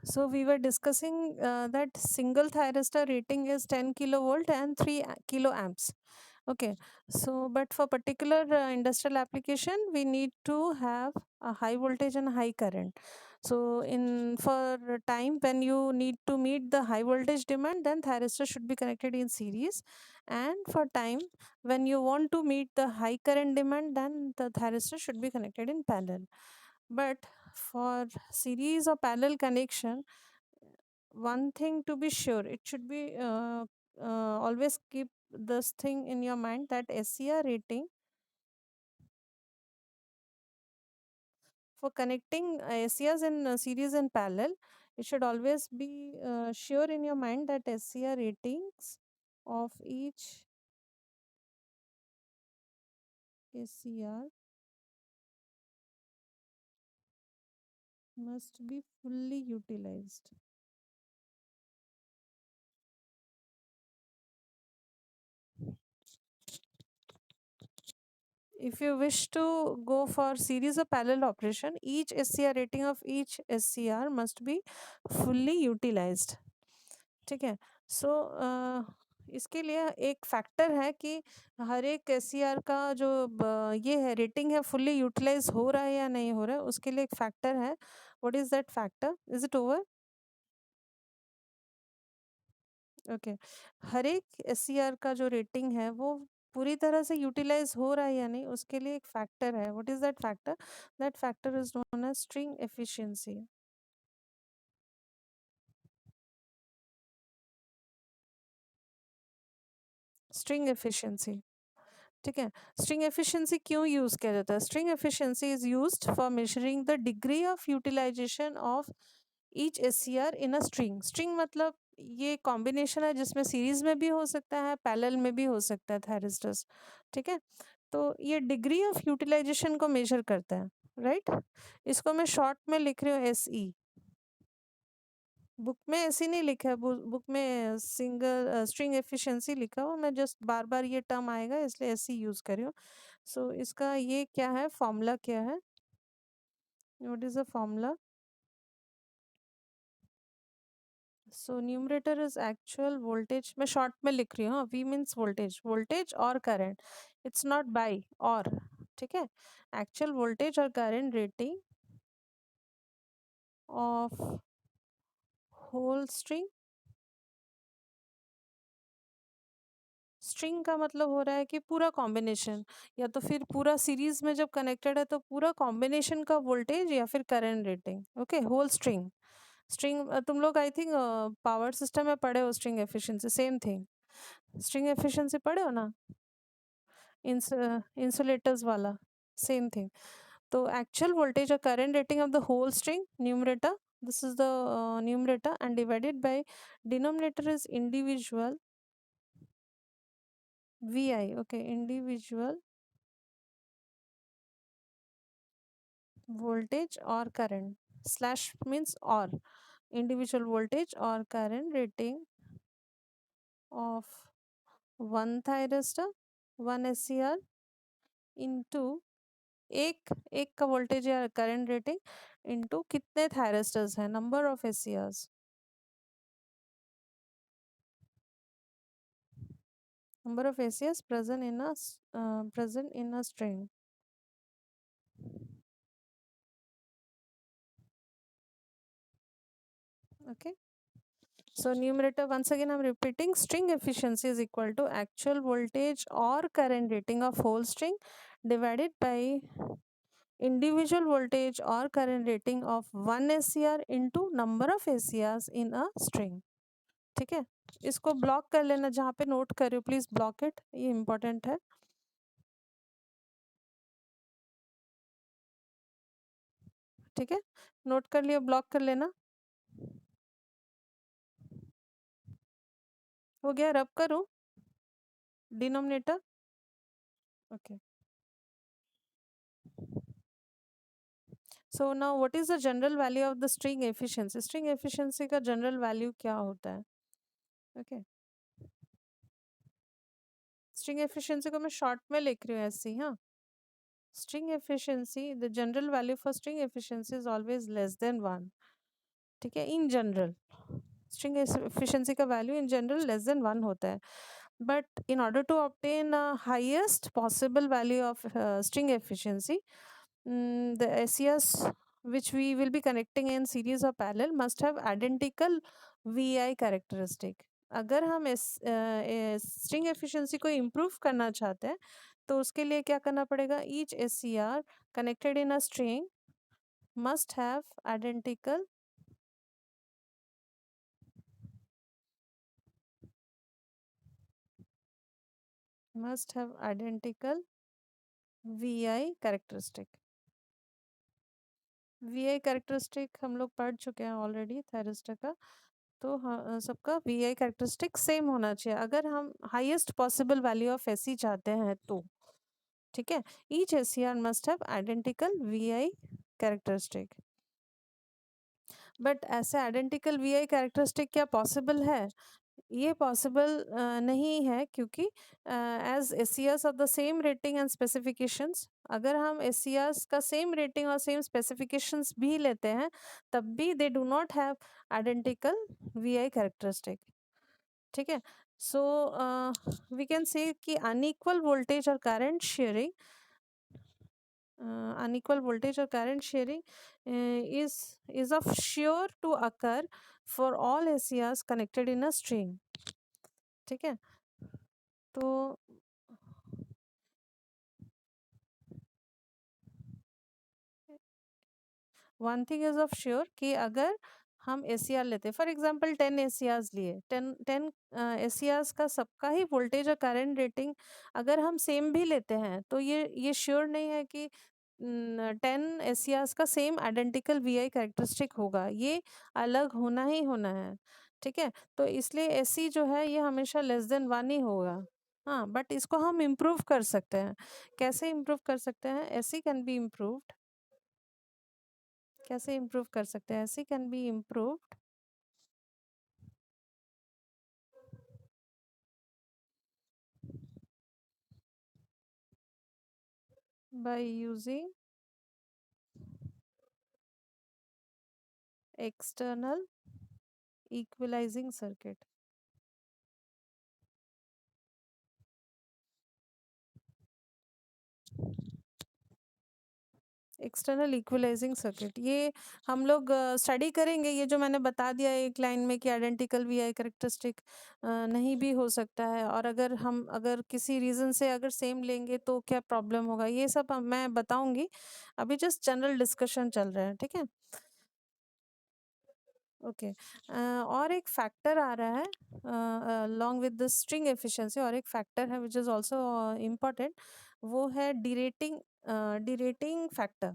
So we were discussing that single thyristor rating is 10 kilovolt and 3 kiloamps. Okay, so but for particular industrial application, we need to have a high voltage and high current. So in for time when you need to meet the high voltage demand, then thyristor should be connected in series. And for time when you want to meet the high current demand, then the thyristor should be connected in parallel. But for series or parallel connection, one thing to be sure, it should be always keep this thing in your mind that SCR rating for connecting SCRs in series and parallel, it should always be sure in your mind that SCR ratings of each SCR must be fully utilized. If you wish to go for series or parallel operation, each SCR rating of each SCR must be fully utilized. ठीक है. सो इसके लिए एक factor है कि हर एक SCR का जो ये है रेटिंग है फुल्ली यूटिलाइज हो रहा है या नहीं हो रहा है, उसके लिए एक फैक्टर है. What is that factor? Is it over? Okay. हर एक एससीआर का जो रेटिंग है वो पूरी तरह से यूटिलाइज हो रहा है या नहीं, उसके लिए एक फैक्टर है. What is that factor? That factor is known as string efficiency. String efficiency. ठीक है. स्ट्रिंग एफिशिएंसी क्यों यूज किया जाता है? String efficiency is used for measuring the degree of utilization of each SCR in a string. String मतलब ये combination है जिसमें सीरीज में भी हो सकता है, पैरेलल में भी हो सकता है थायरिस्टर्स. ठीक है. तो ये डिग्री ऑफ यूटिलाइजेशन को मेजर करता है. राइट. इसको मैं शॉर्ट में लिख रही हूँ एसई. बुक में ऐसे नहीं लिखा है. बुक में सिंगल स्ट्रिंग एफिशिएंसी लिखा हुआ. मैं जस्ट बार बार ये टर्म आएगा इसलिए ऐसे यूज कर रही हूँ. सो इसका ये क्या है, फॉर्मूला क्या है? What is the formula? So numerator is actual voltage. मैं शॉर्ट में लिख रही हूँ. V means voltage. वोल्टेज और करंट. इट्स नॉट बाई और. ठीक है. एक्चुअल वोल्टेज और current rating of whole string. String का मतलब हो रहा है कि पूरा कॉम्बिनेशन, या तो फिर पूरा सीरीज में जब कनेक्टेड है तो पूरा कॉम्बिनेशन का वोल्टेज या फिर current rating. Okay. Whole string. String तुम लोग आई थिंक पावर सिस्टम में पढ़े हो. String efficiency same thing. String efficiency पढ़े हो ना, इंसुलेटर्स वाला. Same thing. तो एक्चुअल वोल्टेज और current rating of the whole string numerator, this is the numerator, and divided by denominator is individual vi. Okay. Individual voltage or current slash means or individual voltage or current rating of one thyristor, one SCR into एक एक का voltage या current rating into कितने thyristors हैं, number of SCRs. Number of SCRs present in a string. Okay. So numerator, once again I'm repeating, string efficiency is equal to actual voltage or current rating of whole string divided by individual voltage or current rating of one SCR into number of SCRs in a string. ठीक है. इसको block कर लेना. जहाँ पे note कर रहे हो प्लीज ब्लॉक इट, ये इम्पोर्टेंट है. ठीक है. नोट कर लिया, ब्लॉक कर लेना. हो गया. रब करूं denominator. Okay. So now what is the general value of the string efficiency? String efficiency का जनरल वैल्यू क्या होता है? ओके. स्ट्रिंग एफिशिएंसी को मैं शॉर्ट में लिख रही हूँ ऐसे. हाँ. String efficiency, the general value for string efficiency is always less than 1. ठीक है, इन जनरल स्ट्रिंग एफिशिएंसी का value in general less than 1 होता है, but in order to obtain a highest possible value of string efficiency, the SES which we will be connecting in series or parallel must have identical VI characteristic. अगर हम string efficiency को improve करना चाहते हैं तो उसके लिए क्या करना पड़ेगा, each SCR connected in a string must have identical VI characteristic. VI characteristic हम लोग पढ़ चुके हैं ऑलरेडी थायरिस्टर का, तो हाँ सबका VI कैरेक्टरिस्टिक सेम होना चाहिए अगर हम highest possible value of SE चाहते हैं तो, ठीक है। Each SCR must have identical VI characteristic, but ऐसे आइडेंटिकल VI कैरेक्टरिस्टिक क्या पॉसिबल है, ये पॉसिबल नहीं है, क्योंकि as SCRs of the same rating and specifications, अगर हम SCRs का सेम रेटिंग और सेम स्पेसिफिकेशंस भी लेते हैं तब भी they do not have identical VI characteristic, ठीक है। सो वी कैन से कि अनइक्वल वोल्टेज और current sharing unequal voltage or current sharing is of sure to occur for all SCRs connected in a string, ठीक है। तो one thing is of sure कि अगर हम SCR लेते हैं, फॉर एग्जांपल 10 SCRs लिए, 10 SCRs का सबका ही वोल्टेज और करंट रेटिंग अगर हम सेम भी लेते हैं तो ये श्योर नहीं है कि 10 SCRs का सेम आइडेंटिकल VI कैरेक्टरिस्टिक होगा, ये अलग होना ही होना है, ठीक है। तो इसलिए SE जो है ये हमेशा लेस देन 1 ही होगा। हाँ, बट इसको हम इम्प्रूव कर सकते हैं। कैसे इम्प्रूव कर सकते हैं, SE कैन बी इम्प्रूव्ड, कैसे इम्प्रूव कर सकते हैं, SE can be improved by using external equalizing circuit. External equalising circuit, ये हम लोग स्टडी करेंगे, ये जो मैंने बता दिया एक लाइन में कि आइडेंटिकल VI कैरेक्टरिस्टिक नहीं भी हो सकता है, और अगर किसी रीज़न से अगर सेम लेंगे तो क्या प्रॉब्लम होगा, ये सब मैं बताऊंगी, अभी जस्ट जनरल डिस्कशन चल रहा है, ठीक है। ओके और एक फैक्टर आ रहा है along with the string efficiency, और एक फैक्टर है which is also important, वो है डिरेटिंग फैक्टर।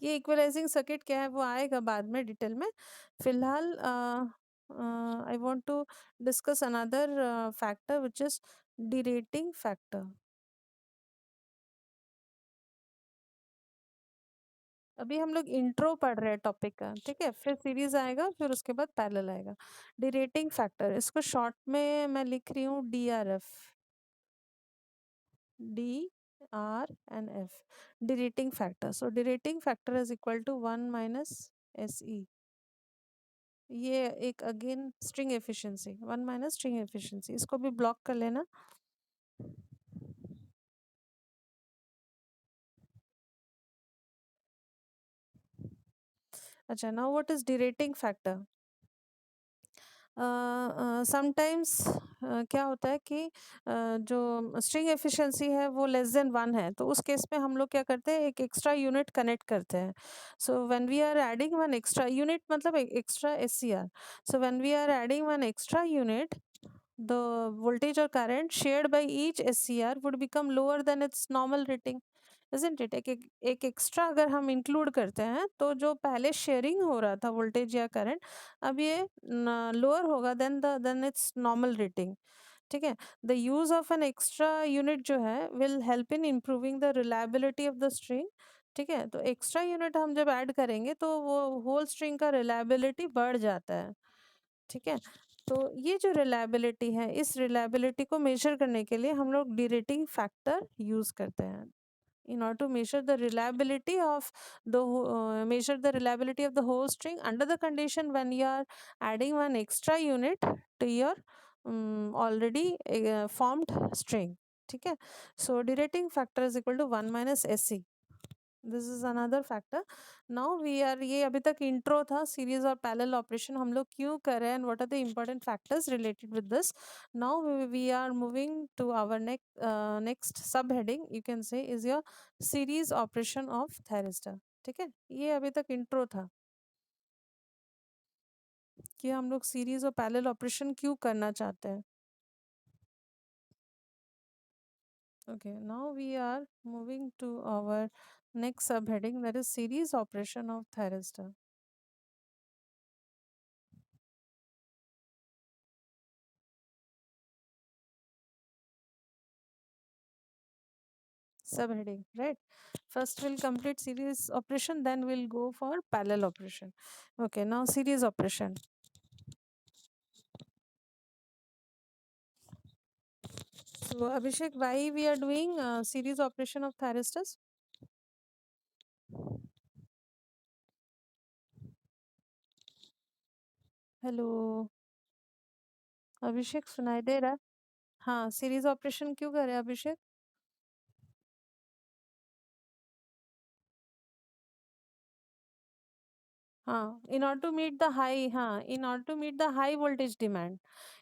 ये इक्वलाइजिंग सर्किट क्या है वो आएगा बाद में डिटेल में, फिलहाल I want to discuss another factor which is derating factor. अभी हम लोग इंट्रो पढ़ रहे हैं टॉपिक का, ठीक है, फिर सीरीज आएगा, फिर उसके बाद पैरेलल आएगा। डिरेटिंग फैक्टर, इसको शॉर्ट में मैं लिख रही हूँ DRF, DRNF, derating factor. So derating factor is equal to 1 minus SE, ये एक again string efficiency, 1 minus string efficiency, इसको भी ब्लॉक कर लेना। अच्छा, now what is derating factor. Sometimes क्या होता है कि जो स्ट्रिंग एफिशिएंसी है वो लेस देन 1 है, तो उस केस में हम लोग क्या करते हैं, एक एक्स्ट्रा यूनिट कनेक्ट करते हैं। So when we are adding one extra unit, मतलब extra SCR, so when we are adding one extra unit, the voltage or current shared by each SCR would become lower than its normal rating, isn't it? एक extra अगर हम include करते हैं तो जो पहले sharing हो रहा था वोल्टेज या करंट, अब ये लोअर होगा देन इट्स नॉर्मल रेटिंग, ठीक है। The use of an extra unit जो है will help in improving the reliability of the string, ठीक है। तो एक्स्ट्रा यूनिट हम जब ऐड करेंगे तो वो होल स्ट्रिंग का रिलायबिलिटी बढ़ जाता है, ठीक है। तो ये जो रिलायबिलिटी है, इस रिलायबिलिटी को मेजर करने के लिए हम लोग डीरेटिंग फैक्टर यूज करते हैं in order to measure the reliability of measure the reliability of the whole string under the condition when you are adding one extra unit to your already formed string. ठीक है, so derating factor is equal to 1 minus SC. This is another factor. Now we are, ये अभी तक intro था, series और parallel operation हम लोग क्यों कर रहे हैं and what are the important factors related with this. Now we are moving to our next sub heading, you can say is your series operation of thyristor. ठीक है, ये अभी तक इंट्रो था कि हम लोग सीरीज और पैरेलल ऑपरेशन क्यों करना चाहते हैं. Okay, now we are moving to our next subheading, that is series operation of thyristor. Subheading, right? First we'll complete series operation, then we'll go for parallel operation. Okay, now series operation. So Abhishek, why we are doing series operation of thyristors? Hello Abhishek, सुनाई दे रहा है? हाँ, series operation क्यों कर रहे हैं अभिषेक? हाँ, in order to meet the high, हाँ, in order to meet the high voltage demand.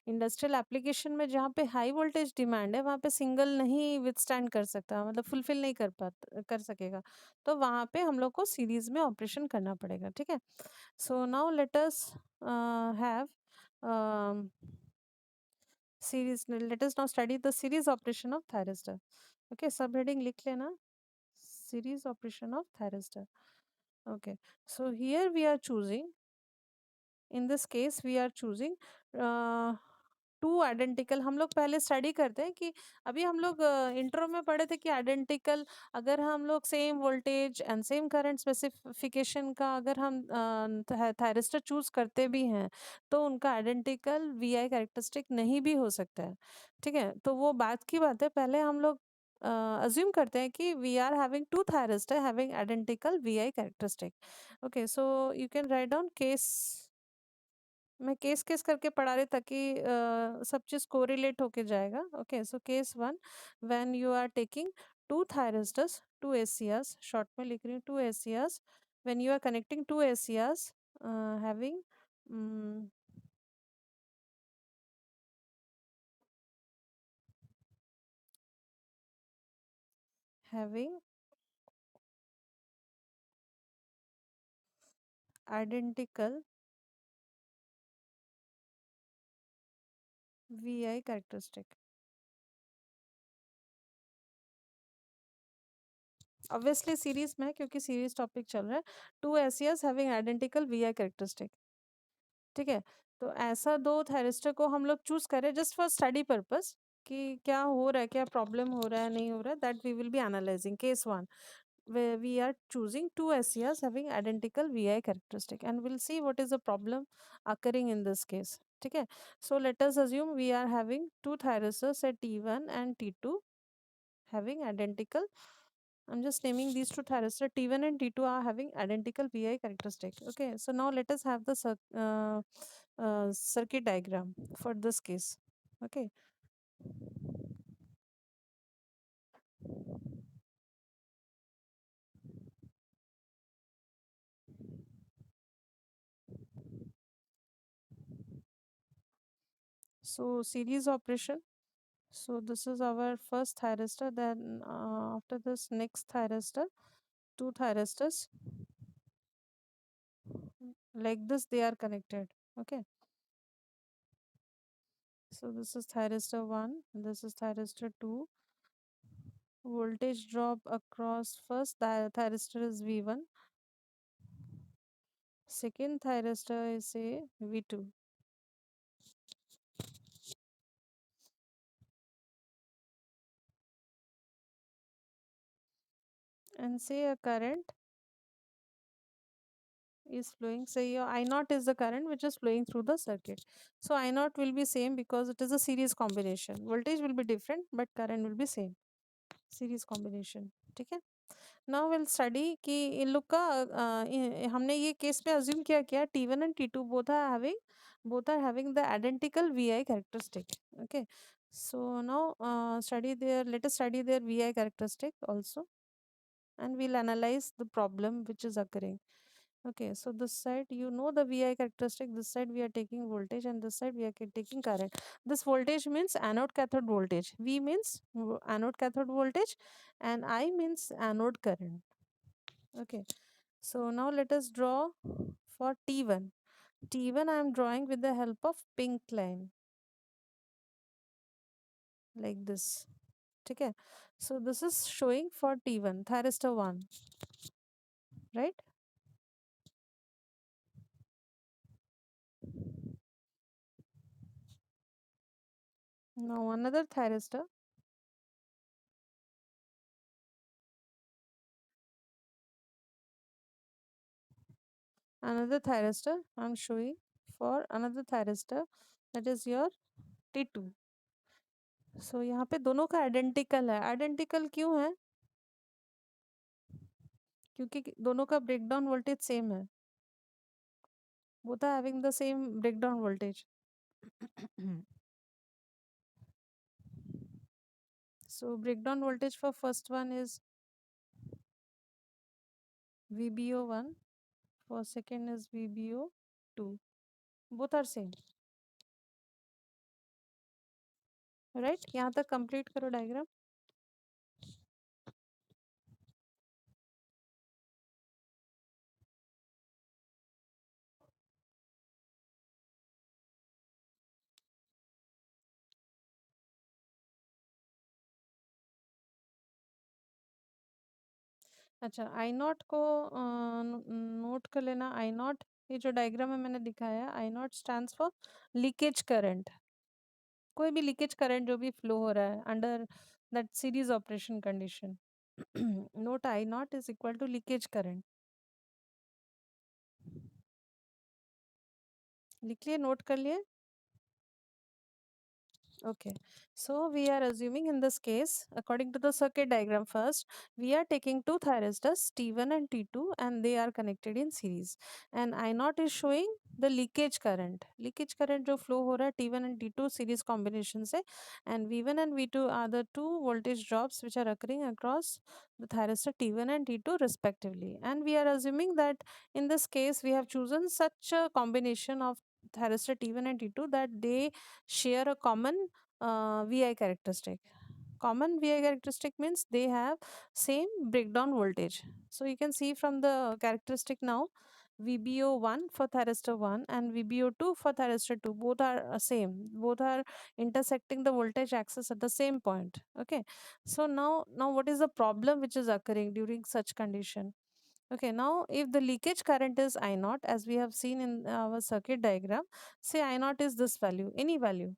Industrial application में जहाँ पे हाई वोल्टेज डिमांड है वहाँ पे सिंगल नहीं विथस्टैंड कर सकता, मतलब फुलफिल नहीं कर सकेगा, तो वहाँ पे हम लोग को सीरीज में ऑपरेशन करना पड़ेगा. ठीक है, so now let us have series, let us now study the series operation of thyristor. Okay, subheading लिख लेना, series operation of thyristor. Okay, so here we are choosing, in this case we are choosing two identical. हम लोग पहले study करते हैं कि अभी हम लोग इंट्रो में पढ़े थे कि आइडेंटिकल, अगर हम लोग same voltage and same current specification का अगर हम थायरिस्टर चूज करते भी हैं तो उनका आइडेंटिकल वी आई कैरेक्टरिस्टिक नहीं भी हो सकता है. ठीक है, तो वो बात की बात है, पहले हम लोग अज्यूम करते हैं कि we are having to thyristor having identical we I characteristic. Okay, so you can write down case. मैं केस केस करके पढ़ा रही ताकि सब चीज कोरिलेट होके जाएगा. Okay, so case one, when you are taking to thyristors, to एसियास, short में लिख रही हूँ, to एसियास, when you are connecting to एसियास having having identical VI characteristic. Obviously series में, क्योंकि सीरीज टॉपिक चल रहा है, टू एसियास हैविंग आइडेंटिकल VI कैरेक्टरिस्टिक. ठीक है, तो ऐसा दो थेरिस्टर को हम लोग चूज करें जस्ट फॉर स्टडी पर्पस कि क्या हो रहा है, क्या प्रॉब्लम हो रहा है, नहीं हो रहा है, that we will be analysing. Case one, where we are choosing two SCRs having identical VI characteristic, and we'll see what is the problem occurring in this case. ठीक है, so let us assume we are having two thyristors at T1 and T2 having identical, I'm just naming these two thyristors, T1 and T2 are having identical VI characteristic. Okay, so now let us have the circuit diagram for this case. Okay, so series operation. So this is our first thyristor. Then after this, next thyristor, two thyristors like this, they are connected. Okay. So this is thyristor 1, this is thyristor 2. Voltage drop across first thyristor is V1. Second thyristor is say V2. And say a current is flowing, say your I naught is the current which is flowing through the circuit. So I naught will be same because it is a series combination. Voltage will be different but current will be same. Series combination. ठीक है. Now we'll study कि इन लोग का हमने ये case में assume क्या किया, T1 and T2 both are having the identical VI characteristic. Okay. So now let us study their VI characteristic also, and we'll analyze the problem which is occurring. Okay, so this side you know the VI characteristic, this side we are taking voltage and this side we are taking current. This voltage means anode cathode voltage, V means anode cathode voltage, and I means anode current. Okay, so now let us draw for T1. T1 I am drawing with the help of pink line like this. Okay, so this is showing for T1, thyristor 1, right? Now another thyristor, I'm showing for another thyristor, that is your T2. सो यहाँ पे दोनों का identical है. Identical क्यों है? क्योंकि दोनों का ब्रेकडाउन वोल्टेज सेम है. Both are having the same breakdown voltage. So breakdown voltage for first one is VBO1, for second is VBO2. Both are same. Right? यहाँ तक complete करो diagram. अच्छा, आई नॉट को नोट कर लेना. आई नॉट, ये जो डायग्राम में मैंने दिखाया, I not stands for leakage current. कोई भी लीकेज करंट जो भी फ्लो हो रहा है under that series operation condition, note I not is equal to leakage current. लिख लिए, नोट कर लिए. Okay, so we are assuming in this case, according to the circuit diagram first, we are taking two thyristors T1 and T2 and they are connected in series. And I naught is showing the leakage current. Leakage current जो flow हो रहा है T1 and T2 series combination से, and V1 and V2 are the two voltage drops which are occurring across the thyristor T1 and T2 respectively. And we are assuming that in this case we have chosen such a combination of thyristor T1 and T2 that they share a common VI characteristic. Common VI characteristic means they have same breakdown voltage. So you can see from the characteristic now, VBO1 for thyristor 1 and VBO2 for thyristor 2, both are same. Both are intersecting the voltage axis at the same point. Okay. So now what is the problem which is occurring during such condition? Okay, now if the leakage current is I naught, as we have seen in our circuit diagram, say I naught is this value, any value.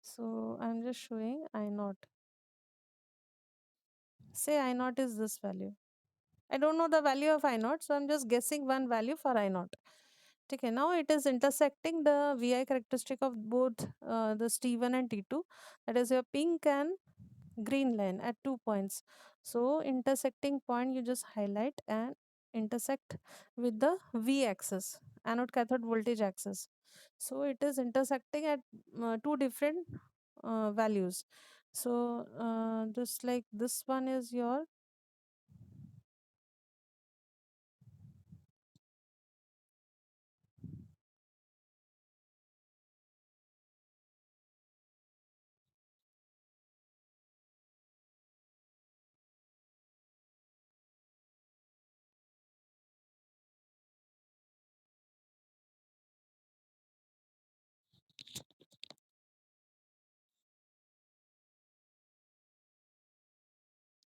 So I'm just showing I naught. Say I naught is this value. I don't know the value of I naught, so I'm just guessing one value for I naught. Okay, now it is intersecting the VI characteristic of both this T1 and T2. That is your pink and green line at 2 points. So intersecting point you just highlight and intersect with the V axis, anode cathode voltage axis. So it is intersecting at two different values. So just like this one is your,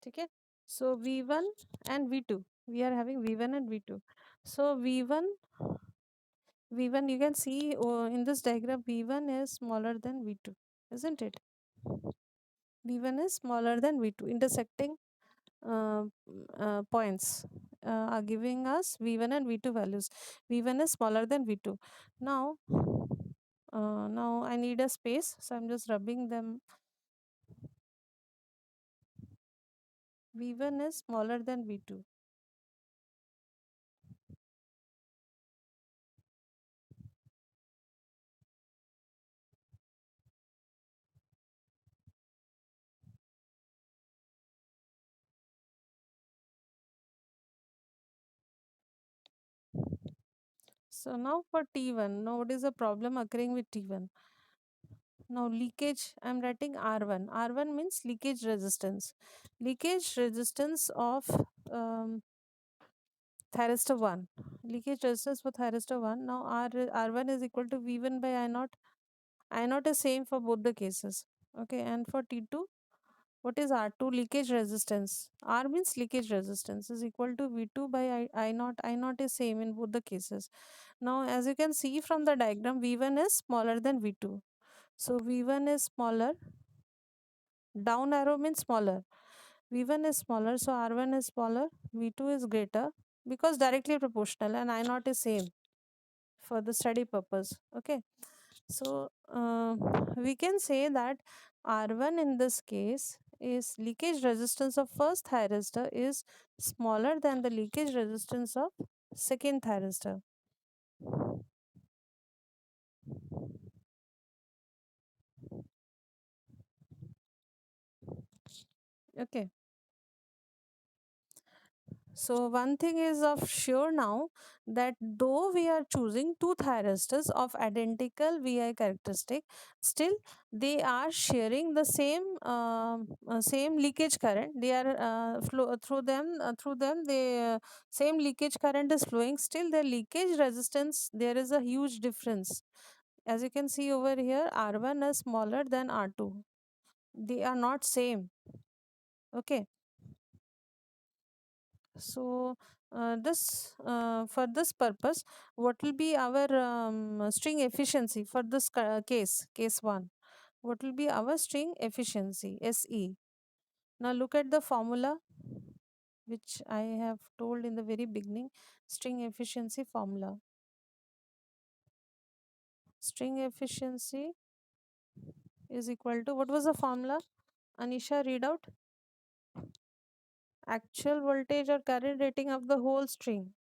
okay. So V1 and V2, we are having V1 and V2. So V1 you can see in this diagram, V1 is smaller than V2, isn't it? V1 is smaller than V2, intersecting uh, points are giving us V1 and V2 values. V1 is smaller than V2. Now, now I need a space, so I'm just rubbing them. V1 is smaller than V2. So now for T1, now what is the problem occurring with T1? Now leakage, I'm writing R1. R1 means leakage resistance. Leakage resistance of thyristor 1. Leakage resistance for thyristor 1. Now R1 is equal to V1 by I naught. I naught is same for both the cases. Okay, and for T2, what is R2? Leakage resistance. R means leakage resistance is equal to V2 by I naught. I naught is same in both the cases. Now, as you can see from the diagram, V1 is smaller than V2. So V1 is smaller. Down arrow means smaller. V1 is smaller, so R1 is smaller. V2 is greater because directly proportional, and I naught is same for the study purpose. Okay, so we can say that R1 in this case is leakage resistance of first thyristor is smaller than the leakage resistance of second thyristor. Okay, so one thing is of sure now that though we are choosing two thyristors of identical VI characteristic, still they are sharing the same leakage current. They are flow through them. They same leakage current is flowing. Still, their leakage resistance there is a huge difference. As you can see over here, R1 is smaller than R2. They are not same. Okay, so this for this purpose, what will be our string efficiency for this case 1? What will be our string efficiency, SE? Now look at the formula which I have told in the very beginning. String efficiency formula. String efficiency is equal to, what was the formula? Anisha, read out. Actual voltage or current rating of the whole string.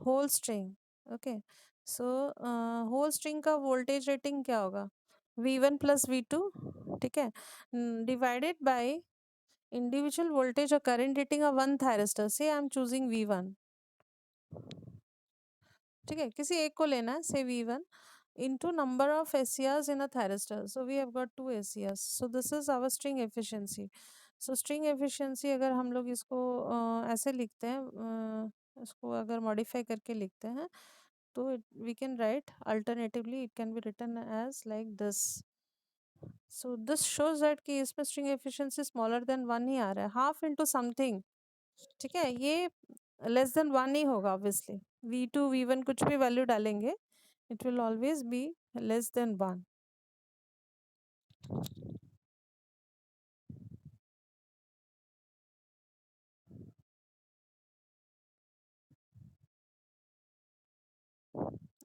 Whole string okay so whole string का voltage rating क्या होगा V1 plus V2 ठीक है divided by individual voltage और current rating of one thyristor से I am choosing V1 ठीक है किसी एक को लेना है से V1 into number of SCRs in a thyristor. So we have got two SCRs. So this is our string efficiency. So string efficiency अगर हम लोग इसको ऐसे लिखते हैं इसको अगर modify करके लिखते हैं तो we can write alternatively it can be written as like this. So this shows that कि इसमें string efficiency smaller than 1 ही आ रहा है half into something ठीक है ये less than 1 ही होगा obviously V2 V1 कुछ भी value डालेंगे it will always be less than 1.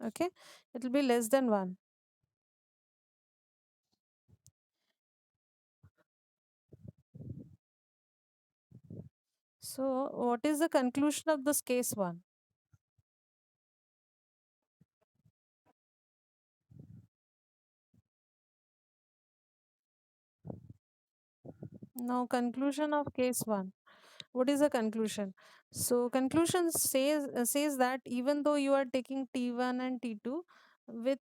Okay, it will be less than 1. So what is the conclusion of this case 1? Now conclusion of case 1. What is the conclusion? So conclusion says that even though you are taking T1 and T2 with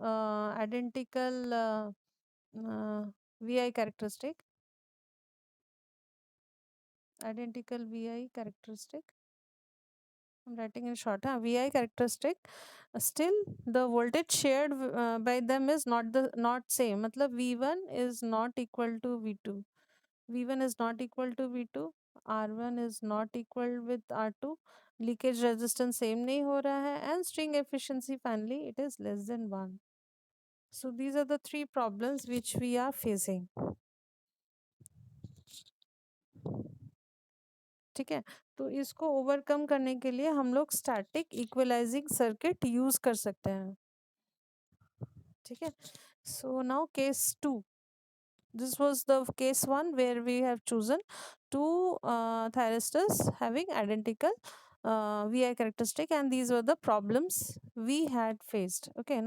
identical uh, VI characteristic, identical VI characteristic, I'm writing in short, VI characteristic, still the voltage shared by them is not same. मतलब V1 is not equal to V2. V1 is not equal to V2. R1 is not equal with R2. Leakage resistance same नहीं हो रहा है and string efficiency finally it is less than 1. So these are the three problems which we are facing. ठीक है, तो इसको overcome करने के लिए हम लोग स्टैटिक इक्वलाइजिंग सर्किट यूज कर सकते हैं। ठीक है, so now case two, this was the case one where we have chosen two thyristors having identical vi characteristic, and these were the problems we had faced. Okay,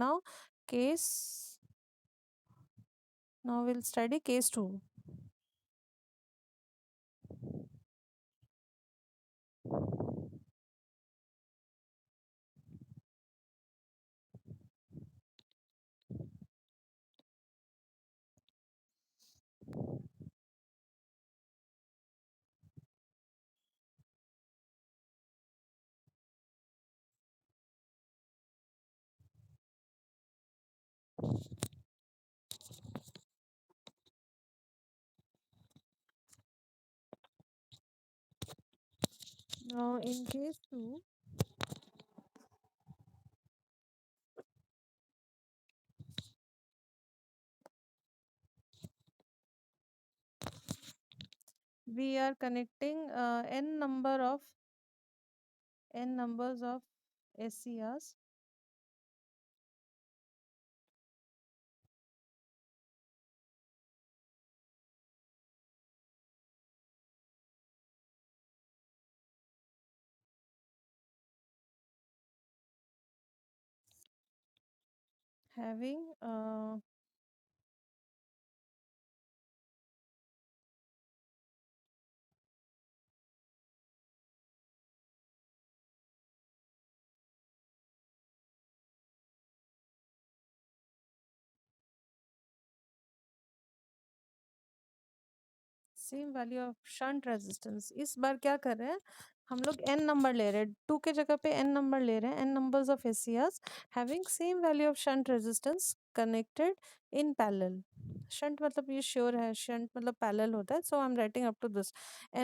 case now we'll study case 2. Now in case 2, we are connecting n numbers of SCRs having same value of shunt resistance. इस बार क्या कर रहे हैं, हम लोग n number ले रहे हैं, 2 के जगह पे n नंबर ले रहे हैं, n numbers of SCRs having same value of shunt resistance connected in parallel। Shunt मतलब ये श्योर है, शंट मतलब पैरेलल होता है, so I am writing up to this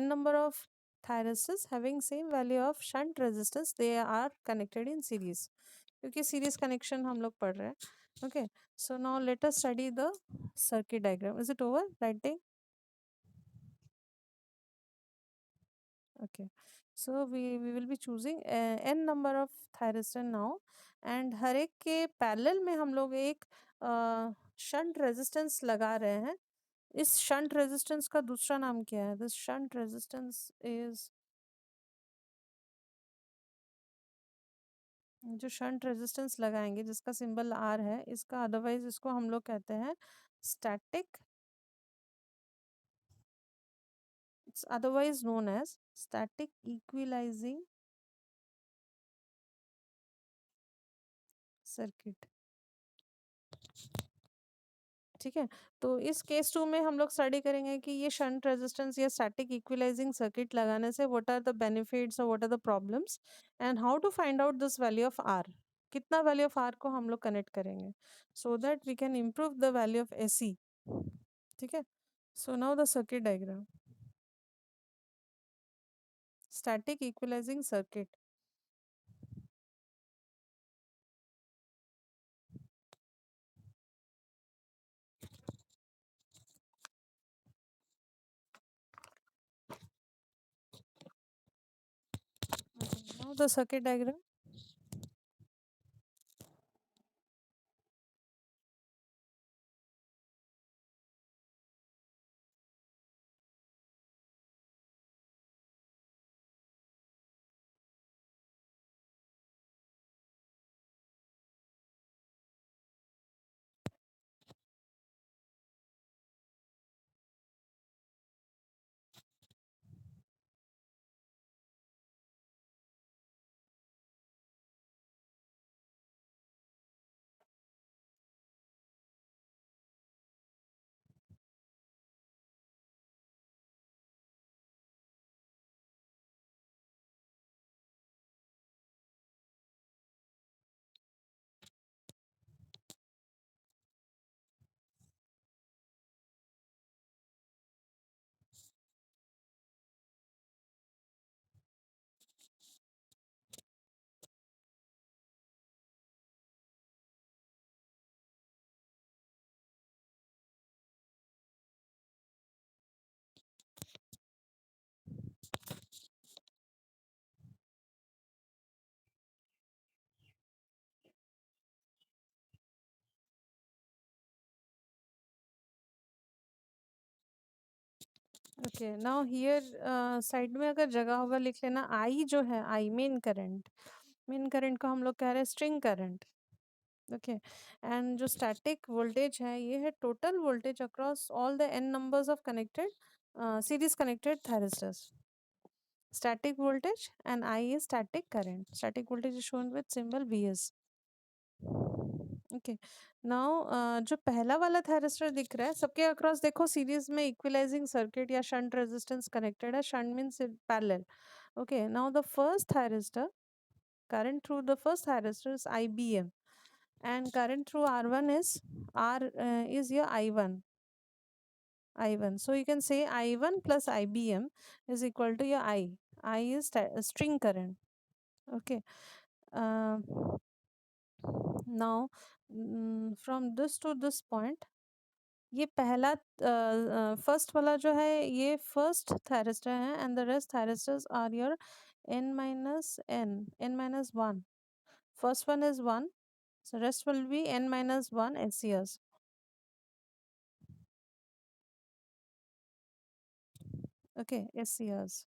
n number of thyristors having same value of shunt resistance, they are connected in series, क्योंकि series connection हम लोग पढ़ रहे हैं। Okay, so now let us study the circuit diagram. Is it over writing? Okay, so we will be choosing n number of thyristor now, and हर एक के parallel में हम लोग एक शंट रेजिस्टेंस लगा रहे हैं। इस शंट रेजिस्टेंस का दूसरा नाम क्या है? दिस शंट रेजिस्टेंस इज, जो शंट रेजिस्टेंस लगाएंगे जिसका सिंबल आर है, इसका अदरवाइज इसको हम लोग कहते हैं static, it's otherwise known as static equalising circuit. ठीक है, तो इस केस टू में हम लोग स्टडी करेंगे कि ये शंट रेजिस्टेंस या स्टैटिक इक्विलाइजिंग सर्किट लगाने से व्हाट आर द बेनिफिट्स और what are the problems, and how to find out this value of R, कितना वैल्यू ऑफ आर को हम लोग कनेक्ट करेंगे so that we can improve the value of AC. ठीक है, so now the circuit diagram, static equalising circuit. Now the circuit diagram, okay, now here side में अगर जगह होगा लिख लेना आई जो है, I main current, main current को हम लोग कह रहे हैं स्ट्रिंग करंट। ओके, एंड जो स्टैटिक वोल्टेज है ये है total voltage across all the n numbers of connected series connected thyristors. Static voltage and I is static current. Static voltage is shown with symbol Vs. Okay, now जो पहला वाला thyristor दिख रहा है सबके अक्रॉस देखो सीरीज में equalising circuit या शंट रेजिस्टेंस कनेक्टेड है, shunt means parallel. Okay, now the first thyristor current through the first thyristor is IBM and current through R1 is your I1. So you can say I1 plus IBM is equal to your I is string current. Okay, uh, now from this to this point, ये पहला first वाला जो है ये first thyristor है and the rest thyristors are your n-1. First one is 1, so rest will be n-1 SCRs. Okay, SCRs.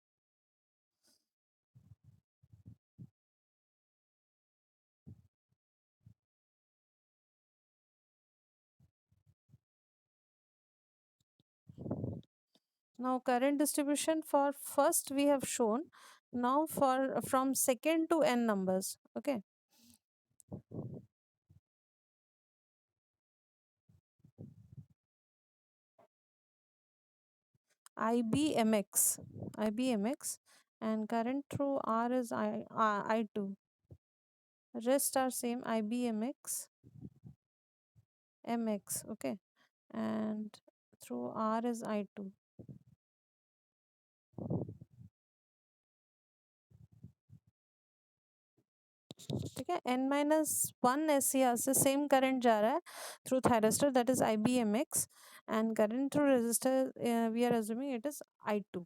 Now current distribution for first we have shown. Now for from second to n numbers. Okay, IBMX, IBMX, and current through R is I2. Rest are same IBMX, MX. Okay, and through R is I2. ठीक है, n-1 SCR से same current जा रहा है through thyristor that is IBMX and current through resistor we are assuming it is I2.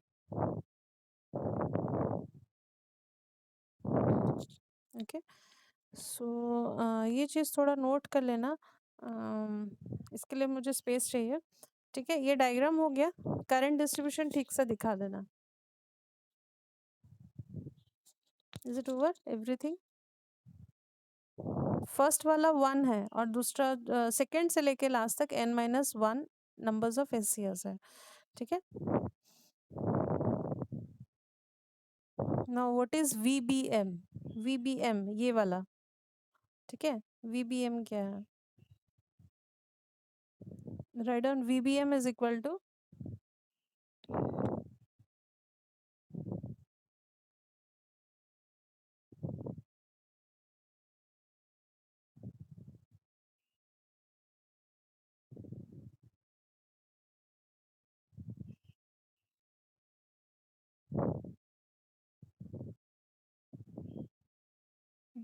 Okay, so ये चीज़ थोड़ा note कर लेना, इसके लिए मुझे स्पेस चाहिए। ठीक है, ये डायग्राम हो गया, करंट डिस्ट्रीब्यूशन ठीक से दिखा देना। Is it over everything? First वाला 1 है और दूसरा सेकंड से लेके लास्ट तक n-1 नंबर्स ऑफ SCRs है। ठीक है, now what is VBM? VBM ये वाला, ठीक है, VBM क्या है? Write down VBM is equal to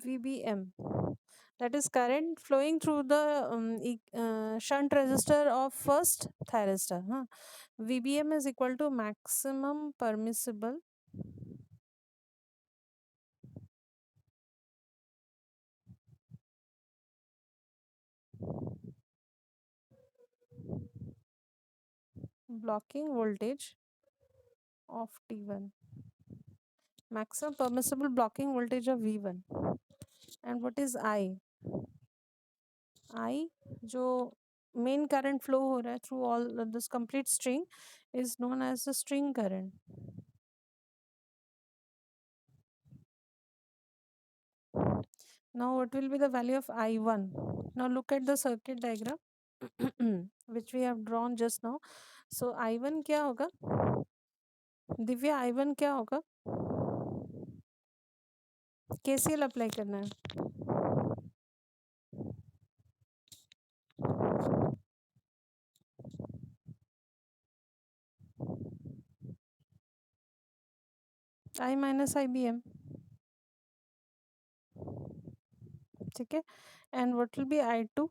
VBM, that is current flowing through the shunt resistor of first thyristor. VBM is equal to maximum permissible blocking voltage of T1, maximum permissible blocking voltage of V1. And what is I जो main current flow हो रहा है through all this complete string is known as the string current. Now what will be the value of I1? Now look at the circuit diagram which we have drawn just now. So I1 क्या होगा Divya? I1 क्या होगा? KCL apply करना है। I minus IBM, ठीक है, and what will be I2?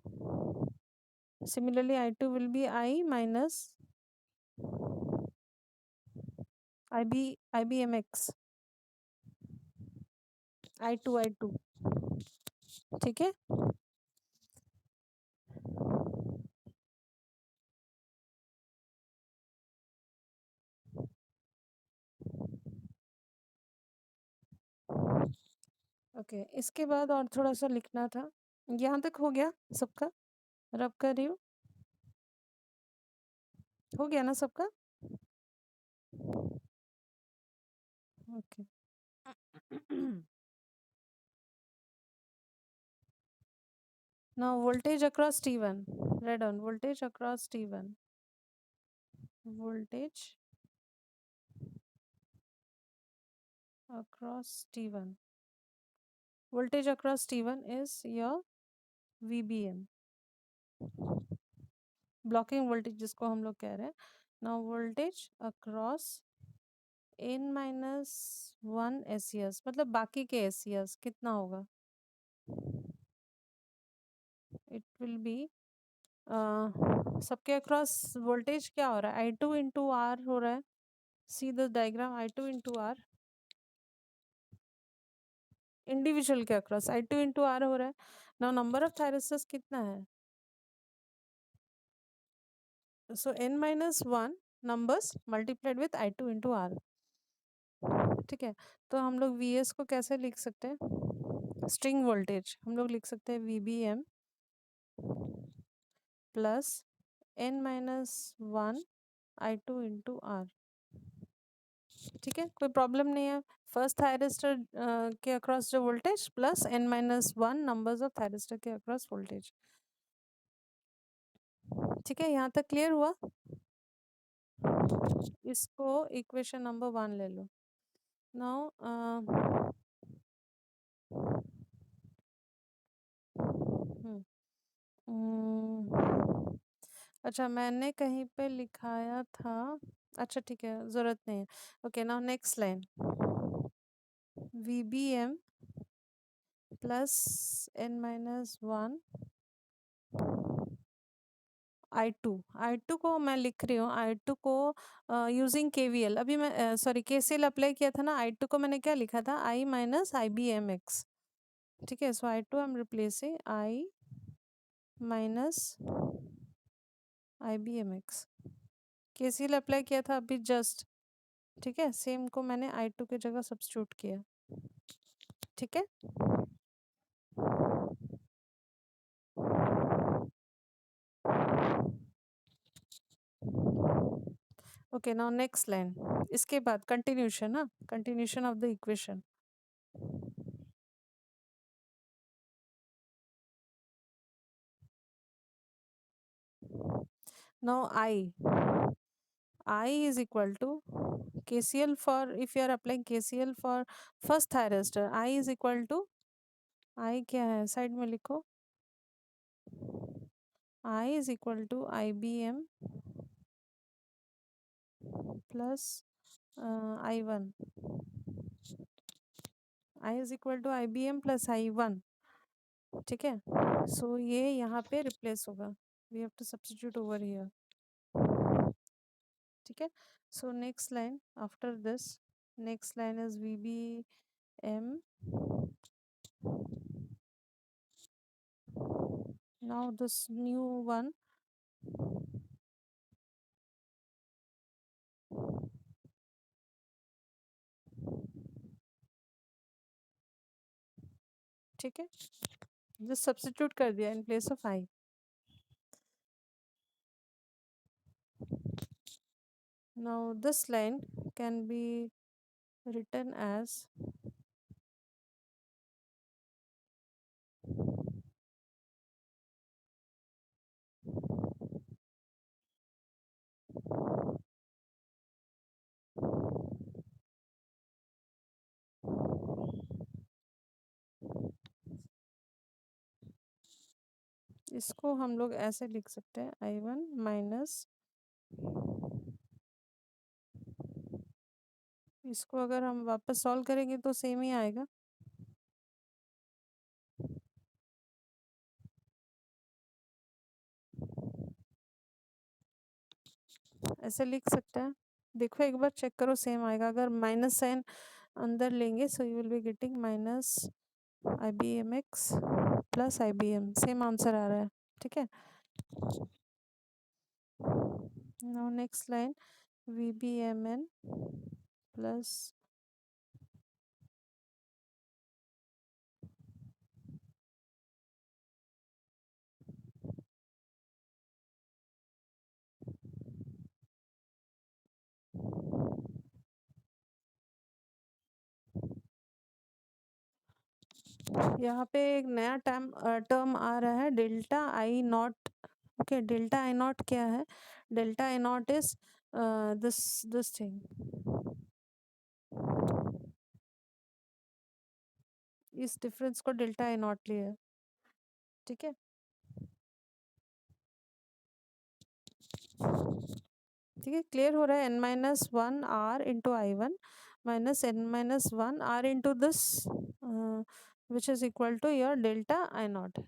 Similarly I2 will be I minus IBMX, I2, ठीक है। ओके, इसके बाद और थोड़ा सा लिखना था। यहाँ तक हो गया सबका? रब कर रही हूँ, हो गया ना सबका? Okay. Now voltage across T1. Read on voltage across T1. Voltage across T1. Voltage across T1 is your VBM. Blocking voltage जिसको हम लोग कह रहे हैं. Now voltage across n minus 1 SES, मतलब बाकी के SES कितना होगा? It will be सबके अक्रॉस वोल्टेज क्या हो रहा है? I2 इंटू आर हो रहा है. See the diagram, I2 into R. Individual के अक्रॉस I2 इंटू आर हो रहा है. नाउ नंबर ऑफ थायरिस्टर्स कितना है? So n minus 1 numbers multiplied with I2 into R. ठीक है, तो हम लोग Vs को कैसे लिख सकते हैं? स्ट्रिंग वोल्टेज हम लोग लिख सकते हैं VBM plus n minus 1 I2 into R. ठीक है, कोई प्रॉब्लम नहीं है. फर्स्ट थायरिस्टर के अक्रॉस जो voltage plus n minus 1 numbers of thyristor के अक्रॉस वोल्टेज. ठीक है, यहाँ तक क्लियर हुआ? इसको इक्वेशन नंबर 1 ले लो. नाउ अच्छा, मैंने कहीं पे लिखाया था. अच्छा ठीक है, ज़रूरत नहीं है. Okay, now next line. VBM plus n minus 1 I2 को मैं लिख रही हूँ. I2 को यूजिंग KVL, अभी मैं सॉरी KCL अप्लाई किया था ना. I2 को मैंने क्या लिखा था? I minus IBMX. ठीक है, सो I2 I am replacing I minus IBMX. KCL apply किया था अभी जस्ट. ठीक है, सेम को मैंने I2 की जगह सब्स्टिट्यूट किया. ठीक है, ओके. Now next line. इसके बाद कंटिन्यूशन ना, continuation of the equation. Now I is equal to KCL for, if you are applying KCL for first thyristor, I is equal to, I क्या है साइड में लिखो. I is equal to IBM plus I1. I is equal to IBM plus I1. ठीक है, सो ये यहाँ पे replace होगा. We have to substitute over here. ठीक है, so next line after this, next line is VBM. Now this new one. ठीक है, जस्ट सब्स्टिट्यूट कर दिया in place of I. Now this line can be written as इसको हम लोग ऐसे लिख सकते हैं I1 माइनस, इसको अगर हम वापस सॉल्व करेंगे तो सेम ही आएगा. ऐसे लिख सकते हैं. देखो एक बार चेक करो, सेम आएगा. अगर माइनस साइन अंदर लेंगे so you will be getting minus IBMX plus IBM. Same answer आ रहा है. ठीक है, now next line VBMN plus यहाँ पे एक नया टर्म आ रहा है, delta I not. Okay, delta I not क्या है? Delta I not is this thing, इस डिफरेंस को डेल्टा आई नॉट लिया है। ठीक है, ठीक है, क्लियर हो रहा है? n-1 r into I1 minus n-1 r into this which is equal to your delta I naught.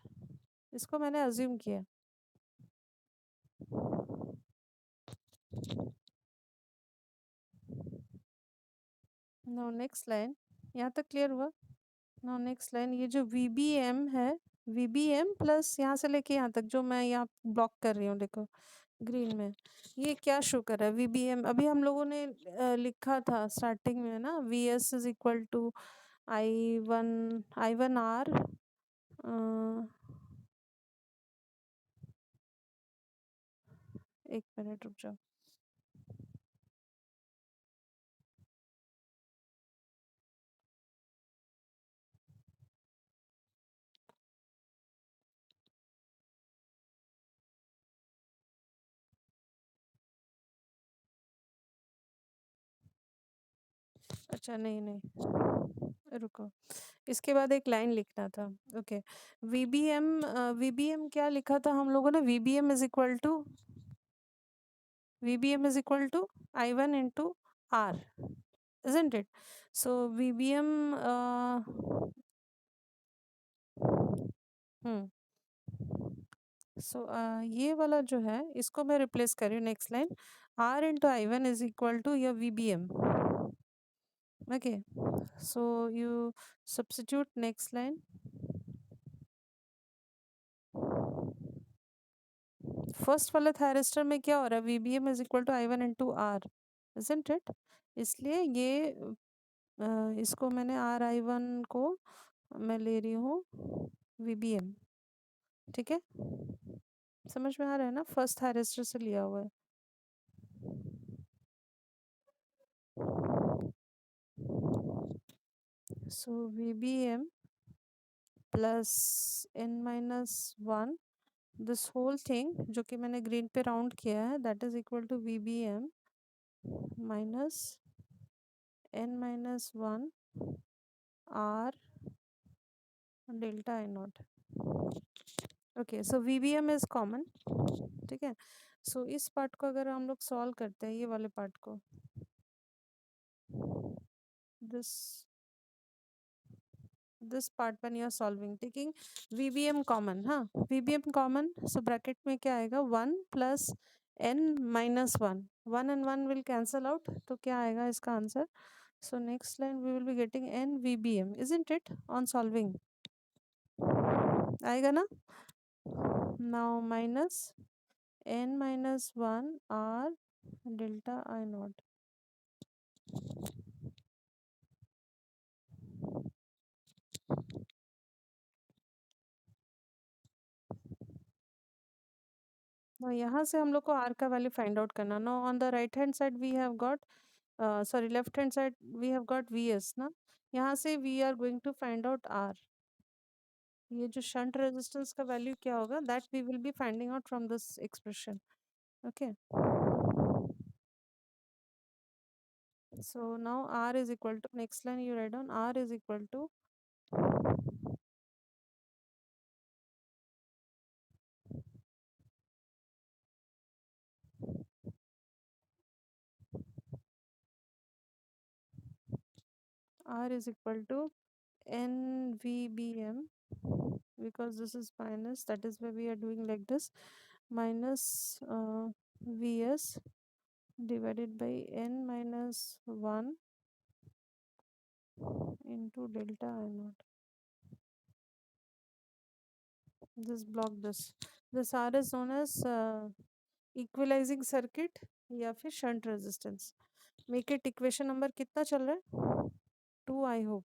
इसको मैंने अज्यूम किया। नो नेक्स्ट लाइन, यहाँ तक क्लियर हुआ? नो नेक्स्ट लाइन, ये जो VBM है, VBM प्लस यहाँ से लेके यहाँ तक जो मैं यहाँ ब्लॉक कर रही हूँ, देखो ग्रीन में, ये क्या शो कर रहा है? VBM अभी हम लोगों ने लिखा था स्टार्टिंग में ना, VS is equal to I1 R। एक मिनट रुक जाओ। अच्छा नहीं नहीं, रुको, इसके बाद एक लाइन लिखना था। ओके, VBM, VBM क्या लिखा था हम लोगों ने? VBM is equal to I1 into R, isn't it? So VBM, hmm, ये वाला जो है इसको मैं रिप्लेस कर रही हूँ। Next line, R into I1 is equal to your VBM। Okay, so you substitute next line. First वाले थायरिस्टर में क्या हो रहा है? VBM is equal to I1 into R, isn't it? इसलिए ये इसको मैंने RI1 को मैं ले रही हूँ VBM। ठीक है, समझ में आ रहा है ना? फर्स्ट थायरिस्टर से लिया हुआ है। So VBM plus n-1, this whole thing जो कि मैंने ग्रीन पे राउंड किया है, that is equal to VBM minus n-1 R delta I not. Okay, so VBM is common. ठीक है, सो इस पार्ट को अगर हम लोग सॉल्व करते हैं, ये वाले पार्ट को, this this part when you are solving, taking VBM common, हाँ, VBM common, so bracket में क्या आएगा? 1 plus n-1, 1 and 1 will cancel out, तो क्या आएगा इसका answer? So next line we will be getting n VBM, isn't it, on solving? आएगा ना? Now minus n-1 R delta I naught। यहाँ से हम लोग को R का वैल्यू फाइंड आउट करना। No, on the right hand side we have got, sorry left hand side we have got VS ना, यहाँ से we are going to find out R। ये जो शंट रेजिस्टेंस का वैल्यू क्या होगा, that we will be finding out from this expression. Okay, so now R is equal to, next line you write down, R is equal to NVBM, because this is minus, that is why we are doing like this, minus VS divided by n-1 into delta I naught. Just block this R is known as equalising circuit या फिर shunt resistance. Make it equation number कितना चल रहा है? 2, I hope.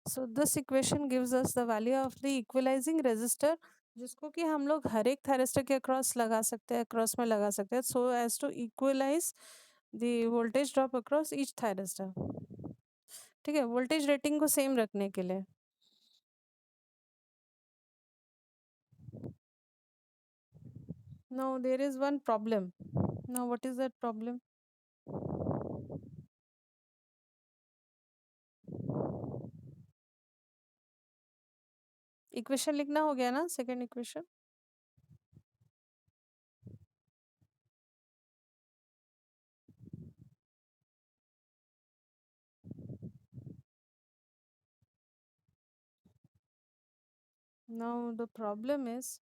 So this equation gives us the value of the equalising resistor, जिसको कि हम लोग हर एक थायरिस्टर के अक्रॉस लगा सकते हैं, अक्रॉस में लगा सकते हैं, so as to equalise the voltage drop across each thyristor. ठीक है, वोल्टेज रेटिंग को सेम रखने के लिए. Now there is one problem. Now what is that problem? Equation लिखना हो गया ना, second equation. Now the problem is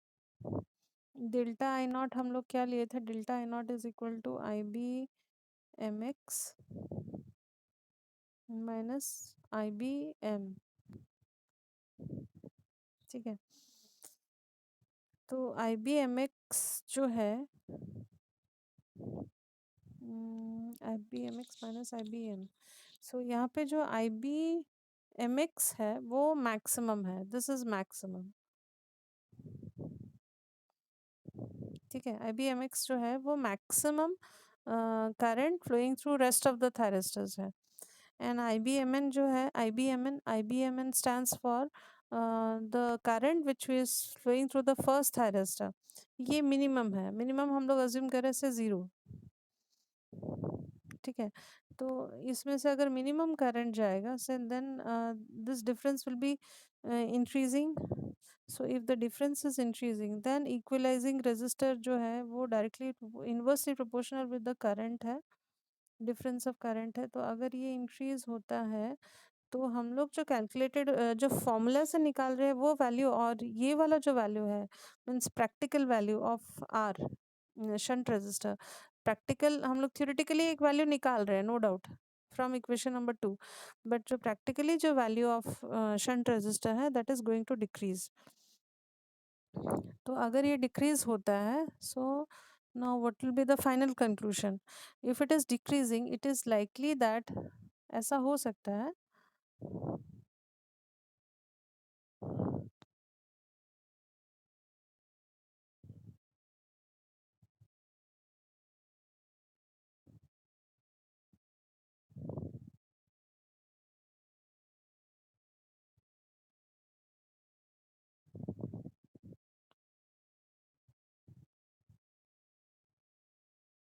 delta I naught हम लोग क्या लिए थे, delta I not is equal to I B M X minus I B M. ठीक है, तो आई बी एम एक्स जो है I B M X minus I B M. So यहाँ पे जो आई बी एम एक्स है वो मैक्सिमम है, दिस इज मैक्सिमम. ठीक है, आई बी एम एक्स जो है वो maximum current flowing through rest of the thyristors है. And I B M N जो है, I B M N stands for the current which is flowing through the first thyristor. ये minimum है, minimum हम लोग अज्यूम करें से 0. ठीक है, तो इसमें से अगर मिनिमम करंट जाएगा से then this difference will be increasing. So if the difference is increasing then equalising resistor जो है वो directly inversely proportional with the current है, डिफरेंस ऑफ करंट है. तो अगर ये इंक्रीज होता है तो हम लोग जो कैलकुलेटेड जो फॉर्मूला से निकाल रहे हैं वो वैल्यू और ये वाला जो वैल्यू है means practical value of R shunt resistor. Practical हम लोग थ्योरेटिकली एक वैल्यू निकाल रहे हैं, no doubt, from equation number 2. But जो प्रैक्टिकली जो वैल्यू ऑफ शंट रेजिस्टर है that is going to decrease. तो अगर ये डिक्रीज होता है so now what will be the final conclusion. If it is decreasing it is likely that ऐसा हो सकता है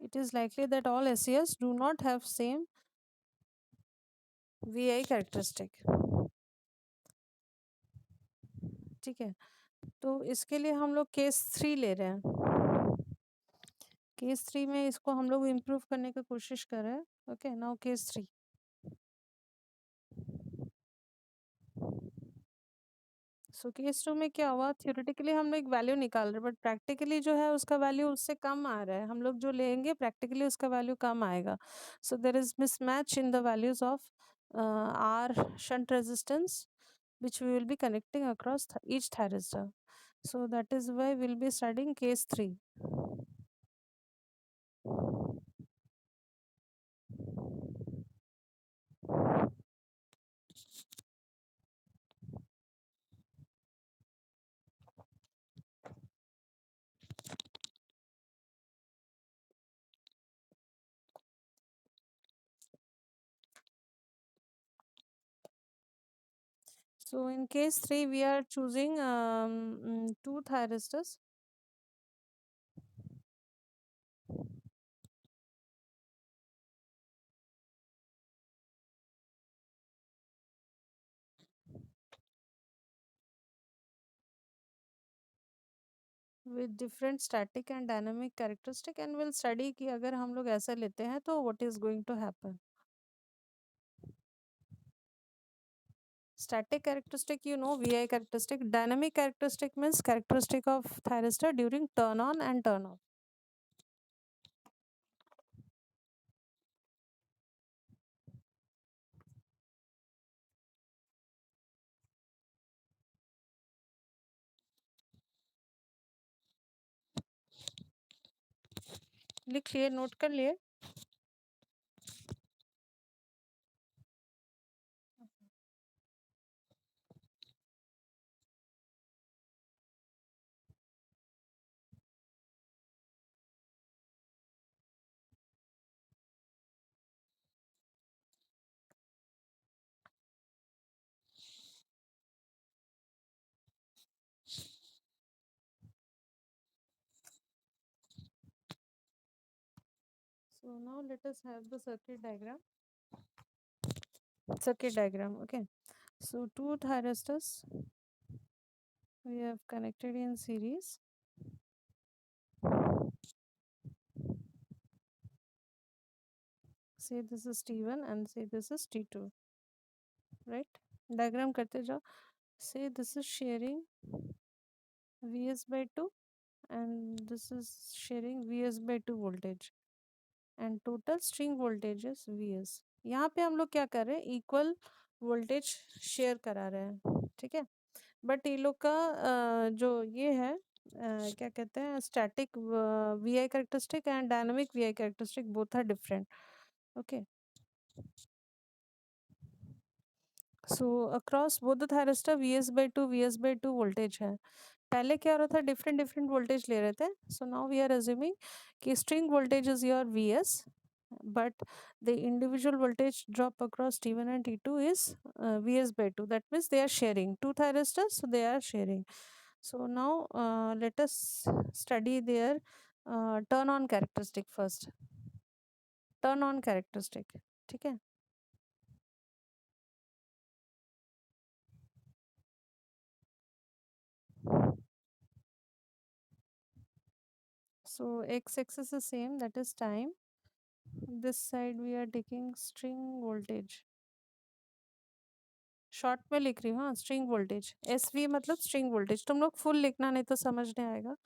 it is likely that all SES do not have same VI characteristic. ठीक है, तो इसके लिए हम लोग केस 3 ले रहे हैं. केस 3 में इसको हम लोग इम्प्रूव करने की कोशिश कर रहे हैं. Okay, now case 3. So case 2 में क्या हुआ, थियोरेटिकली हम लोग एक वैल्यू निकाल रहे हैं बट प्रैक्टिकली जो है उसका वैल्यू उससे कम आ रहा है. हम लोग जो लेंगे प्रैक्टिकली उसका वैल्यू कम आएगा. So there is mismatch in the values of R shunt resistance which we will be connecting across each thyristor. So that is why we'll be studying case 3. So in case 3 we are choosing two thyristors. With different static and dynamic characteristic and we'll study कि अगर हम लोग ऐसा लेते हैं तो what is going to happen. Static characteristic you know VI characteristic. Dynamic characteristic means characteristic of thyristor during turn on and turn off. लिख लिए, नोट कर लिए. So now let us have the circuit diagram. Circuit diagram. Okay. So two thyristors we have connected in series. Say this is T1 and say this is T2. Right? Diagram karte jao. Say this is sharing Vs by 2 and this is sharing Vs by 2 voltage. And total string voltage is Vs. यहाँ पे हम लोग क्या कर रहे हैं, equal voltage share करा रहे हैं, ठीक है. बट ये लोग का जो ये है क्या कहते हैं, static V I characteristic and dynamic V I characteristic both are different. Okay. So across both the thyristor Vs/2 Vs/2 voltage है. पहले क्या हो रहा था, डिफरेंट डिफरेंट वोल्टेज ले रहे थे. So now we are assuming कि string voltage is your Vs, but the individual voltage drop across T1 and T2 is Vs/2. That means they are sharing two thyristors, so they are sharing. So now let us study their turn on characteristic first. Turn on characteristic, ठीक है. So x-axis is same, that is time. This side we are taking string voltage. Short में लिख रही हूँ, हाँ, string voltage. S V मतलब string voltage. तुम लोग फुल लिखना, नहीं तो समझ नहीं आएगा.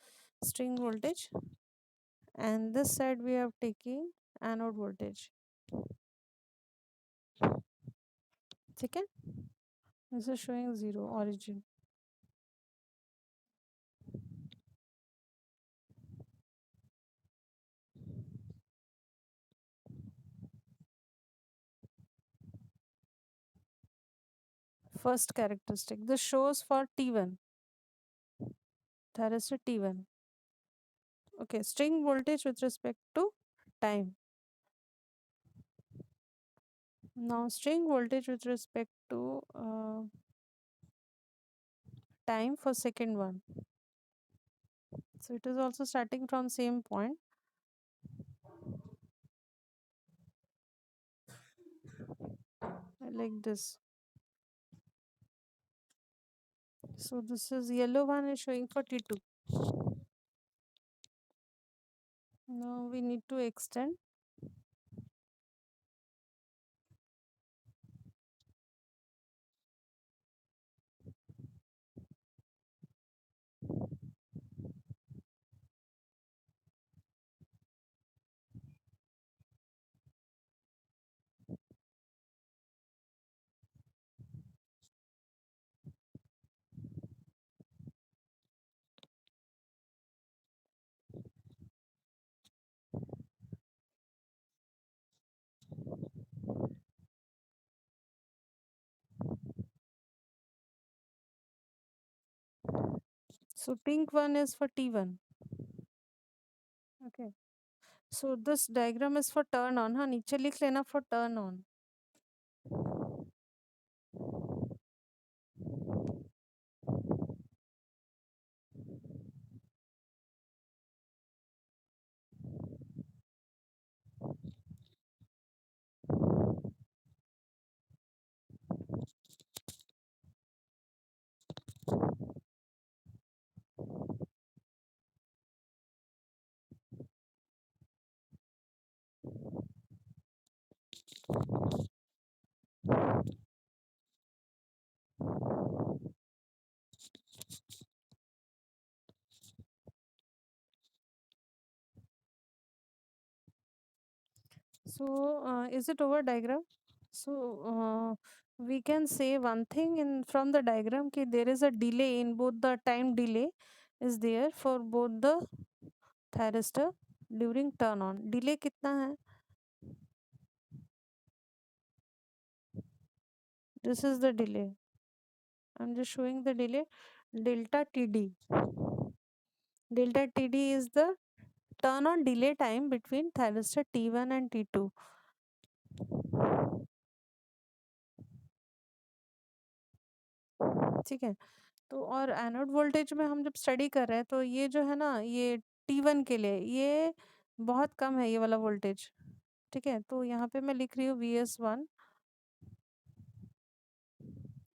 String voltage. And this side we are taking anode voltage. ठीक है. This is showing 0 origin. First characteristic. This shows for T1. Thyristor T1. Okay, string voltage with respect to time. Now string voltage with respect to time for second one. So it is also starting from same point. Like this. So this is yellow one is showing for T2. Now we need to extend. So pink one is for T1. Okay. So this diagram is for turn on. हाँ, नीचे लिख लेना for turn on. So is it over diagram? So we can say one thing in from the diagram कि there is a delay in both, the time delay is there for both the thyristor during turn on. Delay कितना है? This is the delay. I'm just showing the delay. Delta TD. Delta TD is the turn on delay time between thyristor T1 and T2. ठीक है. तो और anode voltage में हम जब study कर रहे हैं तो ये जो है ना, ये T1 के लिए ये बहुत कम है, ये वाला वोल्टेज. ठीक है, तो यहाँ पे मैं लिख रही हूँ VS1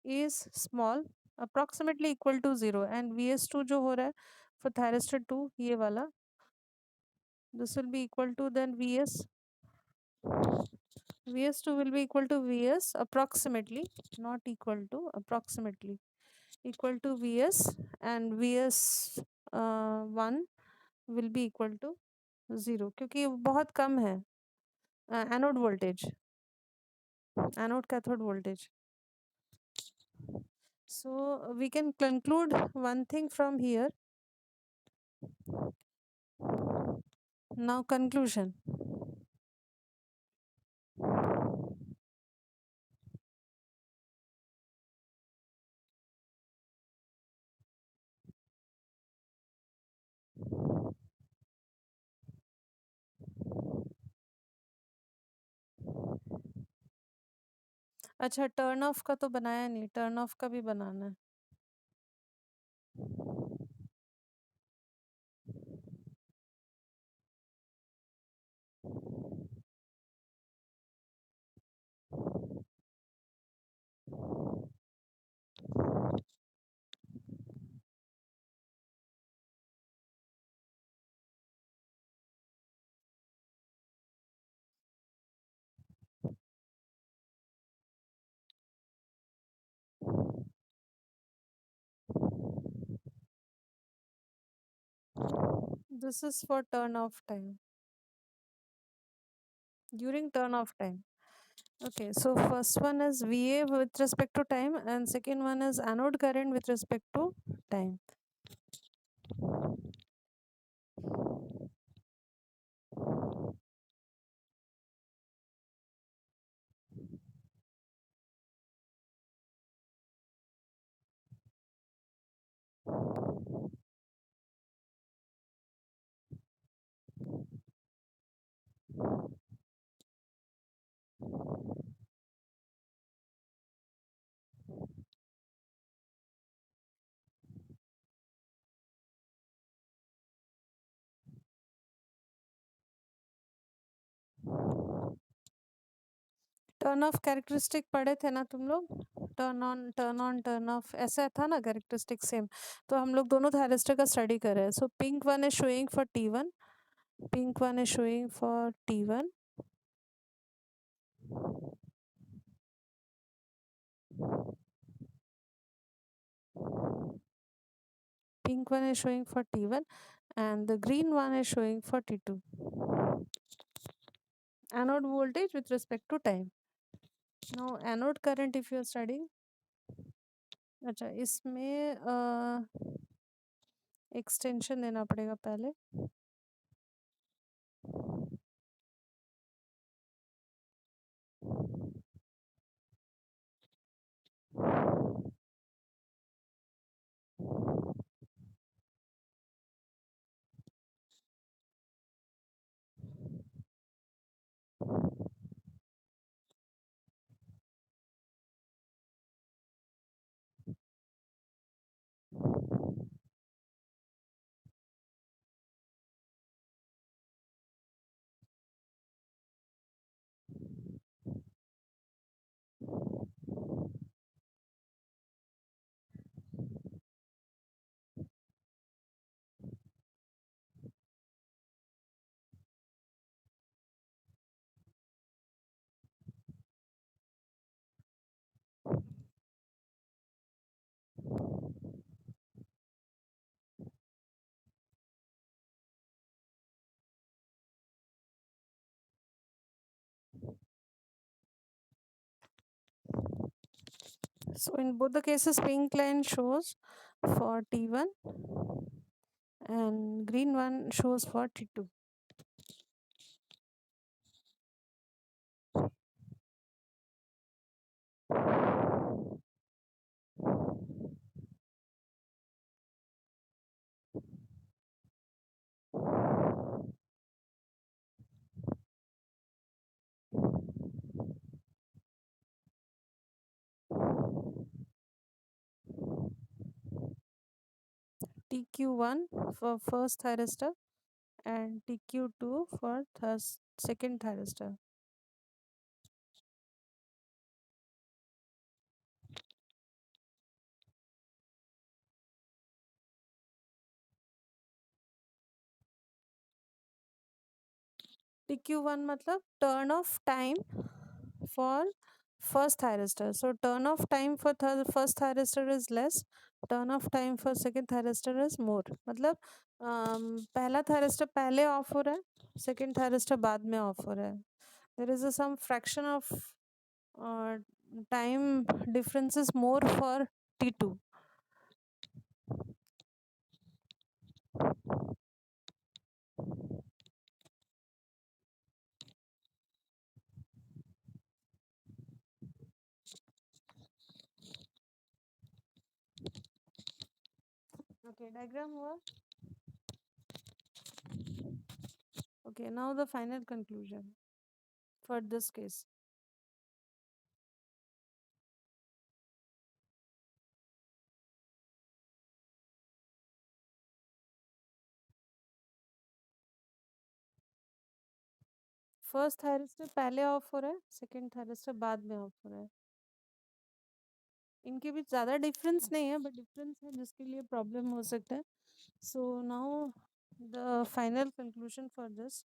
is small approximately equal to 0 and VS2 जो हो रहा है for thyristor 2 ये वाला, this will be equal to then VS2 will be equal to VS approximately, not equal to, approximately equal to VS, and VS 1 will be equal to 0 क्योंकि ये बहुत कम है anode voltage, anode cathode voltage. So we can conclude one thing from here. Now conclusion. अच्छा, turn off का तो बनाया नहीं, turn off का भी बनाना है. This is for turn off time, during turn off time. Okay, so first one is VA with respect to time, and second one is anode current with respect to time. Turn off characteristic पढ़े थे ना तुम लोग, turn on turn off ऐसा था ना characteristic same. तो हम लोग दोनों थायरिस्टर का स्टडी कर रहे हैं. So pink one is showing for T1, pink one is showing for T1, pink one is showing for T1, and the green one is showing for T2. Anode voltage with respect to time. Now anode current if you are studying, अच्छा इसमें extension देना पड़ेगा पहले. So in both the cases, pink line shows for T1 and green one shows for T2. TQ1 for first thyristor and TQ2 for second thyristor. TQ1 matlab turn off time for first thyristor. So turn off time for first thyristor is less, turn off time for second thyristor is more. मतलब पहला thyristor पहले of हो रहा है, second thyristor बाद में of हो रहा है. There is a some fraction of uh, time differences more for T2. Okay, diagram हुआ. Okay, now the final conclusion for this case. First thyristor पहले ऑफ हो रहा है, सेकंड थायरिस्टर बाद में ऑफ हो रहा है. इनके बीच ज़्यादा डिफरेंस नहीं है, बट डिफरेंस है जिसके लिए प्रॉब्लम हो सकता है. So now the final conclusion for this.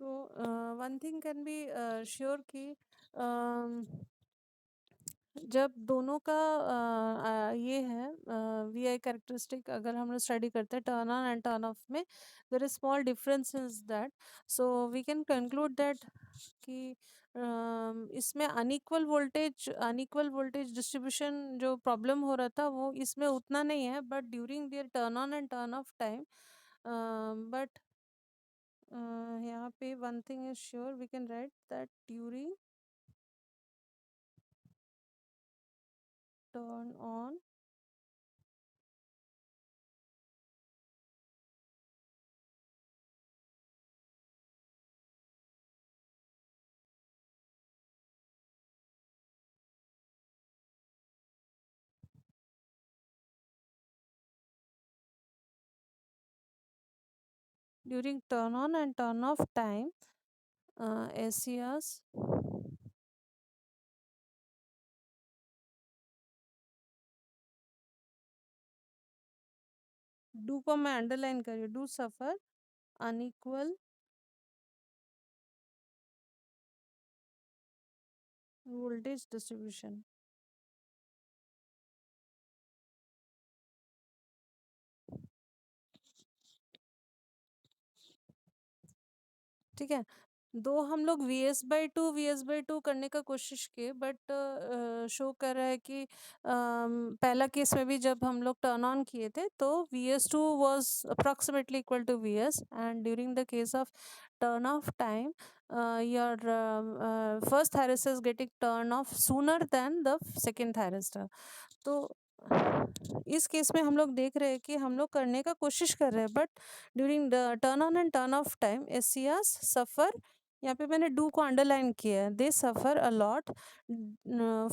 तो one thing can be sure कि जब दोनों का ये है वी आई कैरेक्टरिस्टिक, अगर हम लोग स्टडी करते हैं turn on and turn off में, there is small difference is that. So we can conclude that कि इसमें अनइक्वल वोल्टेज डिस्ट्रीब्यूशन जो प्रॉब्लम हो रहा था वो इसमें उतना नहीं है, but during their turn on and turn off time. But यहाँ पे one thing is sure, we can write that during turn on during turn on and turn off time, SCRs do को मैं अंडरलाइन करिए, do suffer unequal voltage distribution. ठीक है. दो हम लोग वी एस बाई टू करने का कोशिश किए, बट शो कर रहा है कि पहला केस में भी जब हम लोग टर्न ऑन किए थे तो VS2 was approximately equal to VS, and during the case of turn off time, your first thyristor is getting turn off sooner than the second thyristor. तो इस केस में हम लोग देख रहे हैं कि हम लोग करने का कोशिश कर रहे हैं, but during the turn on and turn off time SCRs suffer, यहाँ पे मैंने डू को अंडरलाइन किया है, they suffer a lot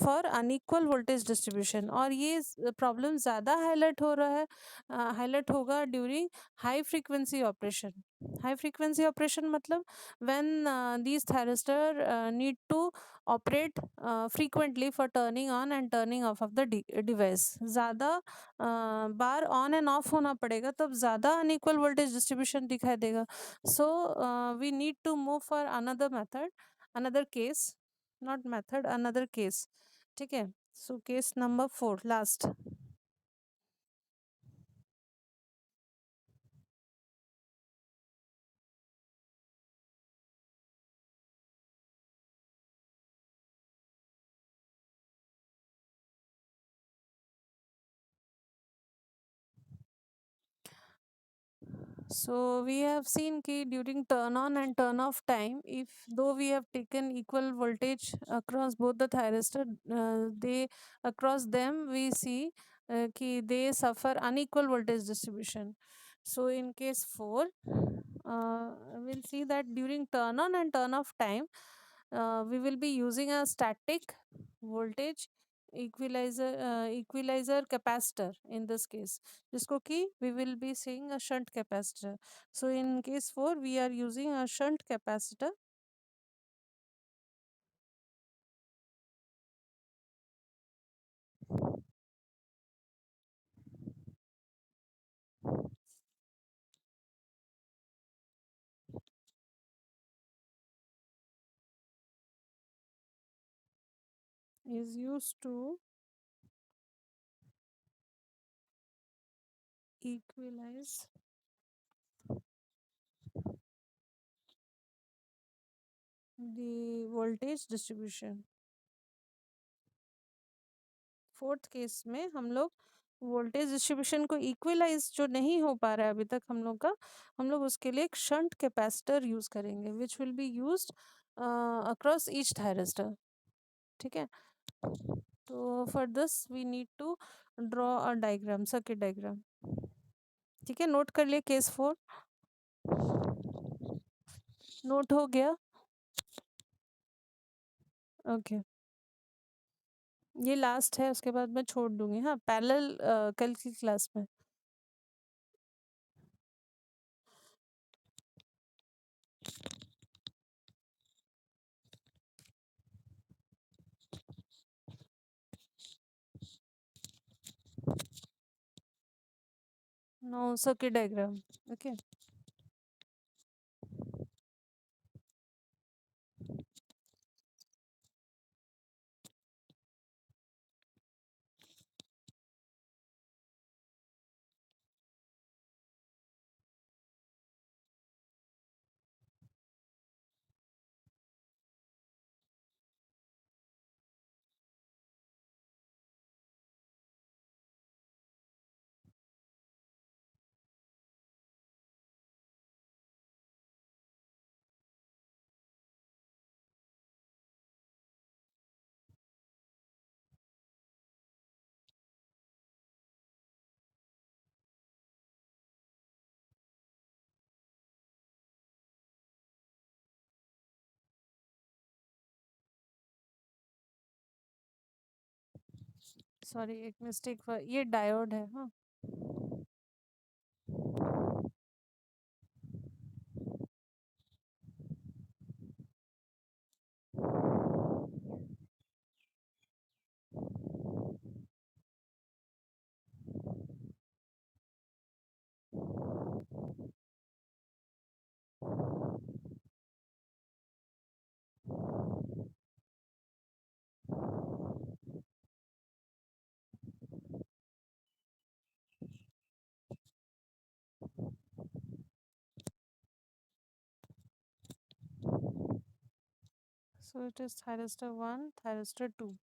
for unequal voltage distribution. और ये प्रॉब्लम ज़्यादा हाईलाइट हो रहा है, हाईलाइट होगा during high frequency operation. High frequency operation मतलब when these thyristor need to operate frequently for turning on and turning off of the device. ज़्यादा बार ऑन एंड ऑफ होना पड़ेगा तब ज़्यादा अनइक्वल वोल्टेज डिस्ट्रीब्यूशन दिखाई देगा. So we need to move for another method, another case, not method, another case. ठीक है. So case number 4 last. So we have seen कि during turn on and turn off time, if though we have taken equal voltage across both the thyristor, they across them we see कि they suffer unequal voltage distribution. So in case 4, we'll see that during turn on and turn off time, we will be using a static voltage equalizer capacitor in this case, जिसको कि we will be saying a shunt capacitor. So in case 4 we are using a shunt capacitor. Is used to equalize the voltage distribution. Fourth case में हम लोग voltage distribution को equalise जो नहीं हो पा रहा है अभी तक हम लोग का, हम लोग उसके लिए एक शंट कैपेसिटर यूज करेंगे which will be used across each thyristor. ठीक है. तो for this we need to draw a diagram, circuit diagram. ठीक है, नोट कर लिए केस 4. नोट हो गया. Okay okay. ये लास्ट है, उसके बाद मैं छोड़ दूंगी. हाँ, पैरेलल कल की क्लास में. No circuit diagram. Okay. Sorry, एक मिस्टेक, ये डायोड है. हाँ. So it is thyristor 1, thyristor 2.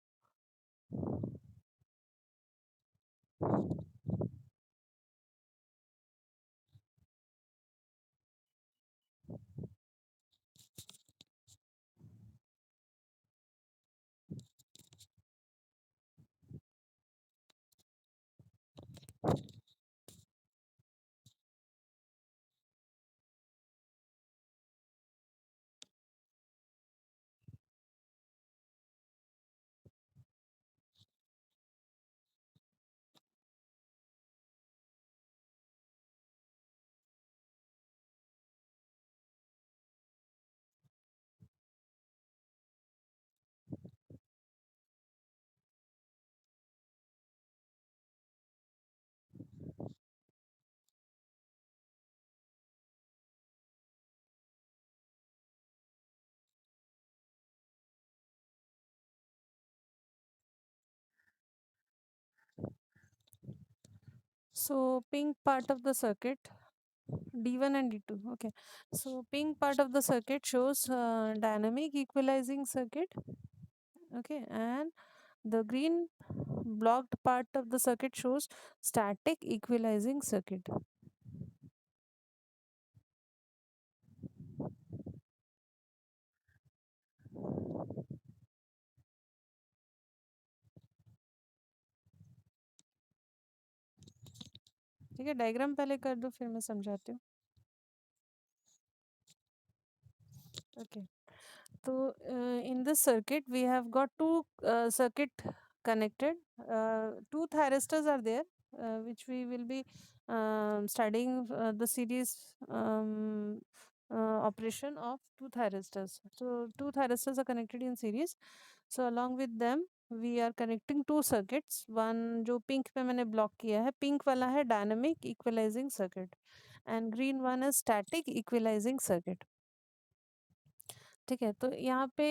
So pink part of the circuit, D1 and D2. Okay. So pink part of the circuit shows dynamic equalizing circuit. Okay. And the green blocked part of the circuit shows static equalizing circuit. ठीक है, diagram पहले कर दो फिर मैं समझाती हूँ. Okay. So in this circuit we have got two circuit connected. Two thyristors are there, which we will be studying the series operation of two thyristors. So two thyristors are connected in series. So along with them we are connecting two circuits. One जो pink में मैंने block किया है, pink वाला है dynamic equalizing circuit and green one is static equalizing circuit. ठीक है, तो यहाँ पे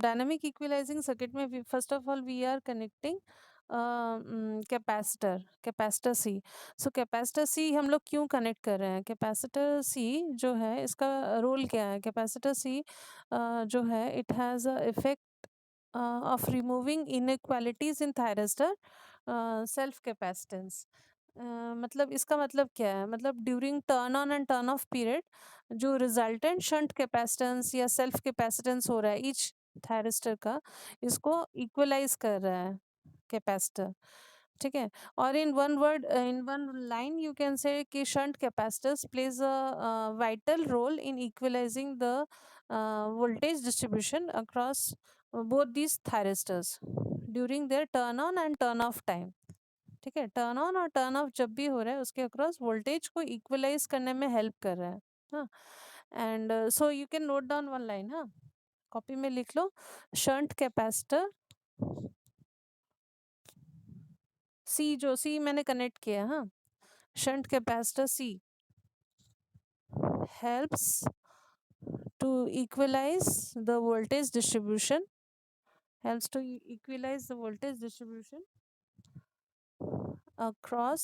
डायनामिक इक्विलाइजिंग सर्किट में first of all we are connecting capacitor, capacitor C. So capacitor C हम लोग क्यों कनेक्ट कर रहे हैं? कैपेसिटर सी जो है इसका रोल क्या है? कैपेसिटर सी जो है it has a effect of removing inequalities in thyristor self capacitance. मतलब इसका मतलब क्या है? मतलब during turn on and turn of period जो रिजल्टेंट शंट कैपेसिटेंस या सेल्फ कैपेसिटेंस हो रहा है ईच थायरिस्टर का, इसको इक्वलाइज कर रहा है कैपेसिटर. ठीक है, और in one word, in one line you can say कि shunt capacitors plays a vital role in equalising the voltage distribution across both these thyristors during their turn on and turn off time. ठीक है, turn on और turn off जब भी हो रहा है उसके अक्रॉस वोल्टेज को इक्वलाइज करने में हेल्प कर रहा है. हाँ, and so you can note down one line. हाँ, कॉपी में लिख लो. शंट कैपेसिटर सी, जो सी मैंने कनेक्ट किया. हाँ, shunt capacitor C helps to equalize the voltage distribution, helps to equalize the voltage distribution across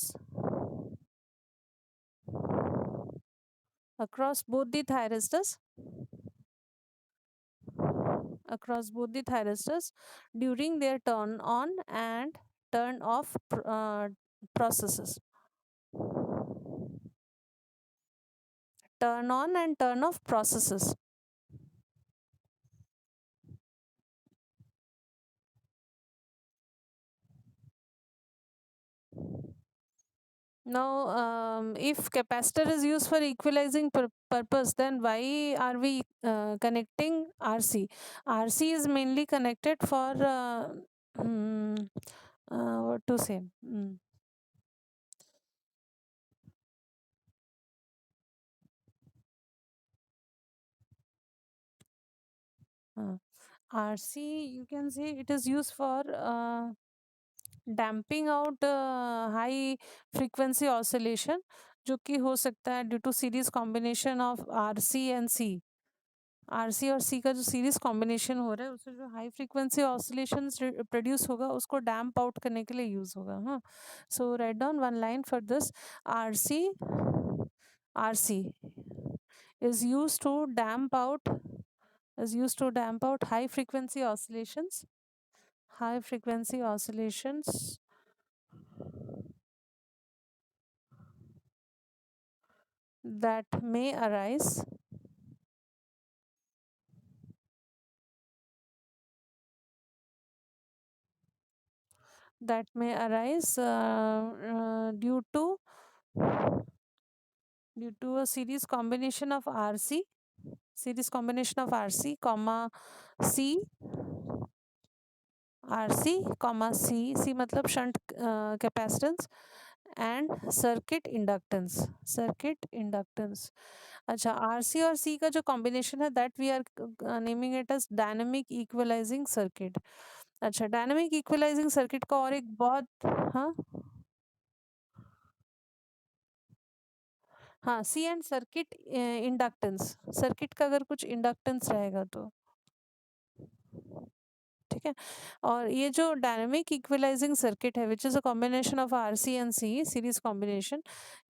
across both the thyristors, across both the thyristors during their turn on and turn off processes. Turn on and turn off processes. Now, if capacitor is used for equalizing purpose, then why are we connecting RC? RC is mainly connected for what to say? RC, you can say it is used for damping out high frequency oscillation, जो कि हो सकता है due to series combination of RC and C. RC और C का जो series combination हो रहा है उससे जो हाई फ्रीक्वेंसी ऑसिलेशन प्रोड्यूस होगा उसको डैम्प आउट करने के लिए यूज होगा. हाँ, so write down one line for this. RC is used to damp out, is used to damp out high frequency oscillations, high frequency oscillations that may arise due to a series combination of RC, series combination of RC comma C, RC comma C मतलब shunt capacitance and circuit inductance, circuit inductance. अच्छा, RC और C का जो combination है that we are naming it as dynamic equalizing circuit. अच्छा, dynamic equalising circuit का और एक बहुत, हाँ हाँ, सी एंड सर्किट इंडक्टेंस, सर्किट का अगर कुछ इंडक्टेंस रहेगा तो ठीक है. और ये जो डायनामिक इक्वलाइजिंग सर्किट है which is a combination of RC and C series combination,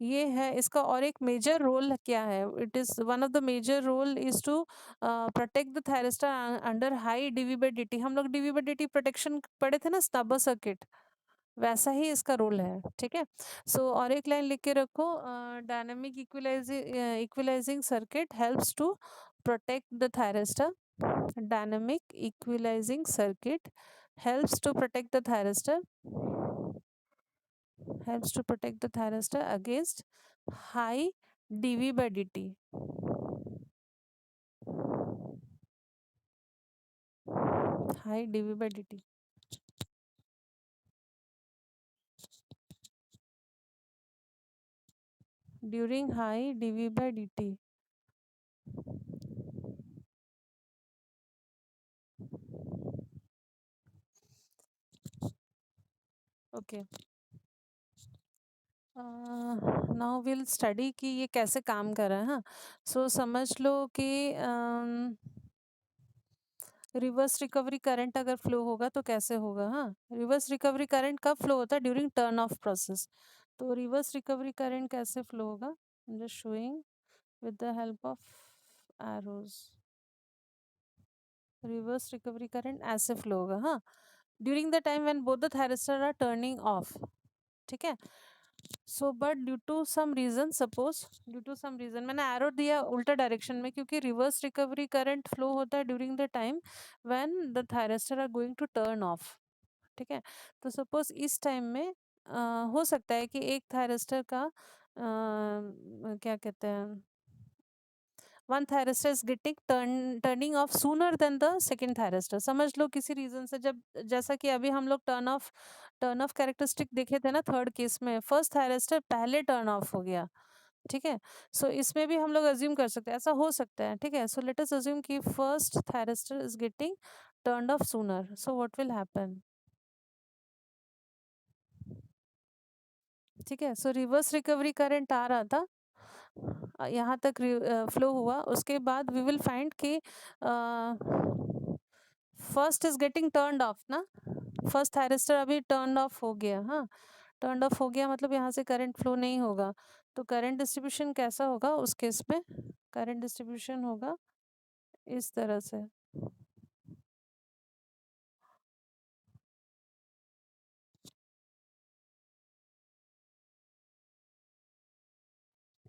ये है इसका और एक मेजर रोल क्या है? It is one of the major role is to protect the thyristor under high dv by d t. हम लोग dv by d t protection पढ़े थे ना, स्टबर सर्किट, वैसा ही इसका रोल है. ठीक है, सो और एक लाइन लिख के रखो. Dynamic equalising circuit helps to protect the thyristor. Dynamic equalizing circuit helps to protect the thyristor, helps to protect the thyristor against high dv by dt, high dv by dt. During high dv by dt. Okay, now will study कि ये कैसे काम कर रहा है। हाँ, सो समझ लो कि रिवर्स रिकवरी करंट अगर फ्लो होगा तो कैसे होगा। हाँ, रिवर्स रिकवरी करंट कब फ्लो होता है? During turn off process. तो रिवर्स रिकवरी करंट कैसे फ्लो होगा? Just showing with the help of arrows. Reverse recovery current ऐसे फ्लो होगा। हाँ, during the time when both the thyristor are turning off. ठीक है, so but due to some reason, suppose due to some reason, मैंने arrow दिया उल्टा direction में क्योंकि रिवर्स रिकवरी करंट फ्लो होता है during the time when the thyristor are going to turn off. ठीक है, तो सपोज इस टाइम में हो सकता है कि एक थायरिस्टर का क्या कहते हैं, one thyristor is getting turning of sooner than the second thyristor. समझ लो किसी रीजन से, जब जैसा कि अभी हम लोग टर्न ऑफ कैरेक्टरिस्टिक देखे थे ना, थर्ड केस में फर्स्ट थायरिस्टर पहले टर्न ऑफ हो गया। ठीक है, सो इसमें भी हम लोग अज्यूम कर सकते हैं, ऐसा हो सकता है। ठीक है, सो लेट अस अज्यूम कि first thyristor is getting turned of sooner, so what will happen. ठीक है, सो रिवर्स रिकवरी करंट आ रहा था, यहाँ तक फ्लो हुआ, उसके बाद वी विल फाइंड कि first is getting turned of ना, फर्स्ट थायरिस्टर अभी टर्न ऑफ हो गया। हाँ, टर्न ऑफ हो गया मतलब यहाँ से करंट फ्लो नहीं होगा। तो करंट डिस्ट्रीब्यूशन कैसा होगा उस केस में? करंट डिस्ट्रीब्यूशन होगा इस तरह से,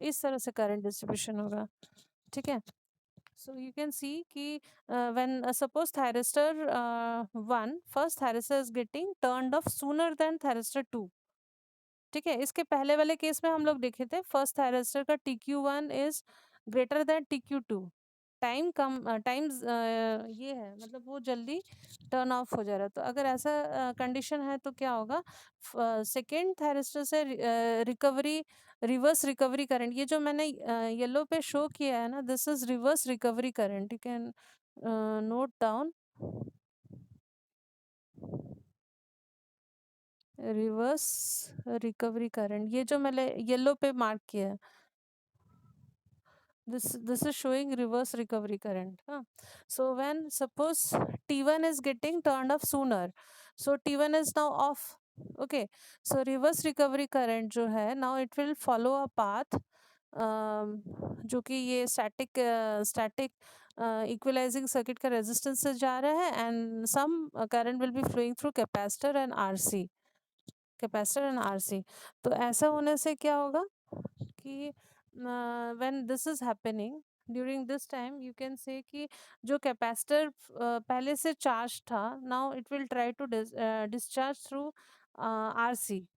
इस तरह से करंट डिस्ट्रीब्यूशन होगा। ठीक है, so you can see कि when suppose thyristor 1, first thyristor is getting turned off sooner than thyristor 2। ठीक है, इसके पहले वाले केस में हम लोग देखे थे फर्स्ट थायरिस्टर का TQ1 is greater than TQ2। Time come times ये है, मतलब वो जल्दी टर्न ऑफ हो जा रहा है। तो अगर ऐसा कंडीशन है तो क्या होगा, सेकेंड थायरिस्टर से रिकवरी, रिवर्स रिकवरी करंट, ये जो मैंने येलो पे शो किया है ना, this is reverse recovery current. You can note down reverse recovery current, ये जो मैंने येलो पे मार्क किया है, this is showing reverse recovery current. So when suppose T1 is getting turned off sooner, so T1 is now off. Okay, so reverse recovery current जो है, now it will follow a path जो कि ये static equalising circuit का resistance से जा रहा है, and some current will be flowing through capacitor and RC, capacitor and RC. तो ऐसा होने से क्या होगा कि when this is happening, during this time you can say कि जो कैपेसिटर पहले से चार्ज था, now it will try to discharge through RC.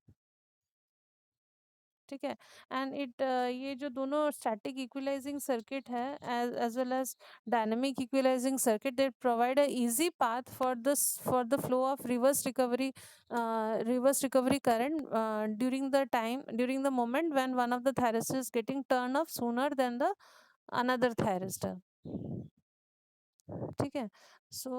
ठीक है, एंड ये जो दोनों स्टैटिक इक्विलाइजिंग सर्किट है as well as dynamic equalising circuit, they provide a easy path for the flow of reverse recovery current during the moment when one of the thyristors is getting turned off sooner than the another thyristor। ठीक है, सो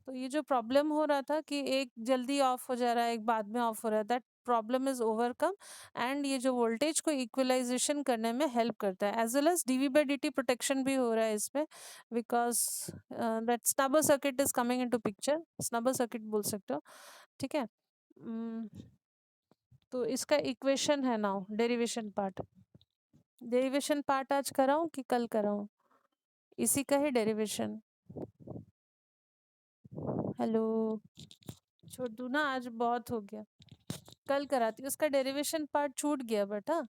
तो ये जो problem हो रहा था कि एक जल्दी ऑफ हो जा रहा है, एक बाद में ऑफ हो रहा है, that problem is overcome, and ये जो वोल्टेज को इक्वलाइजेशन करने में हेल्प करता है, as well as dv by d protection भी हो रहा है इसमें, because that snubber circuit is coming into picture, snubber circuit बोल सकते हो। ठीक है, तो इसका इक्वेशन है now derivation part. Derivation part आज कराऊं कि कल कराऊं? इसी का ही डेरिवेशन। हेलो, छोड़ दूँ ना, आज बहुत हो गया, कल कराती हूँ, उसका डेरिवेशन पार्ट छूट गया बेटा।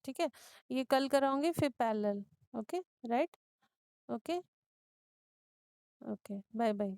ठीक है, ये कल कराऊंगी फिर parallel. Okay, right, okay, okay, bye bye.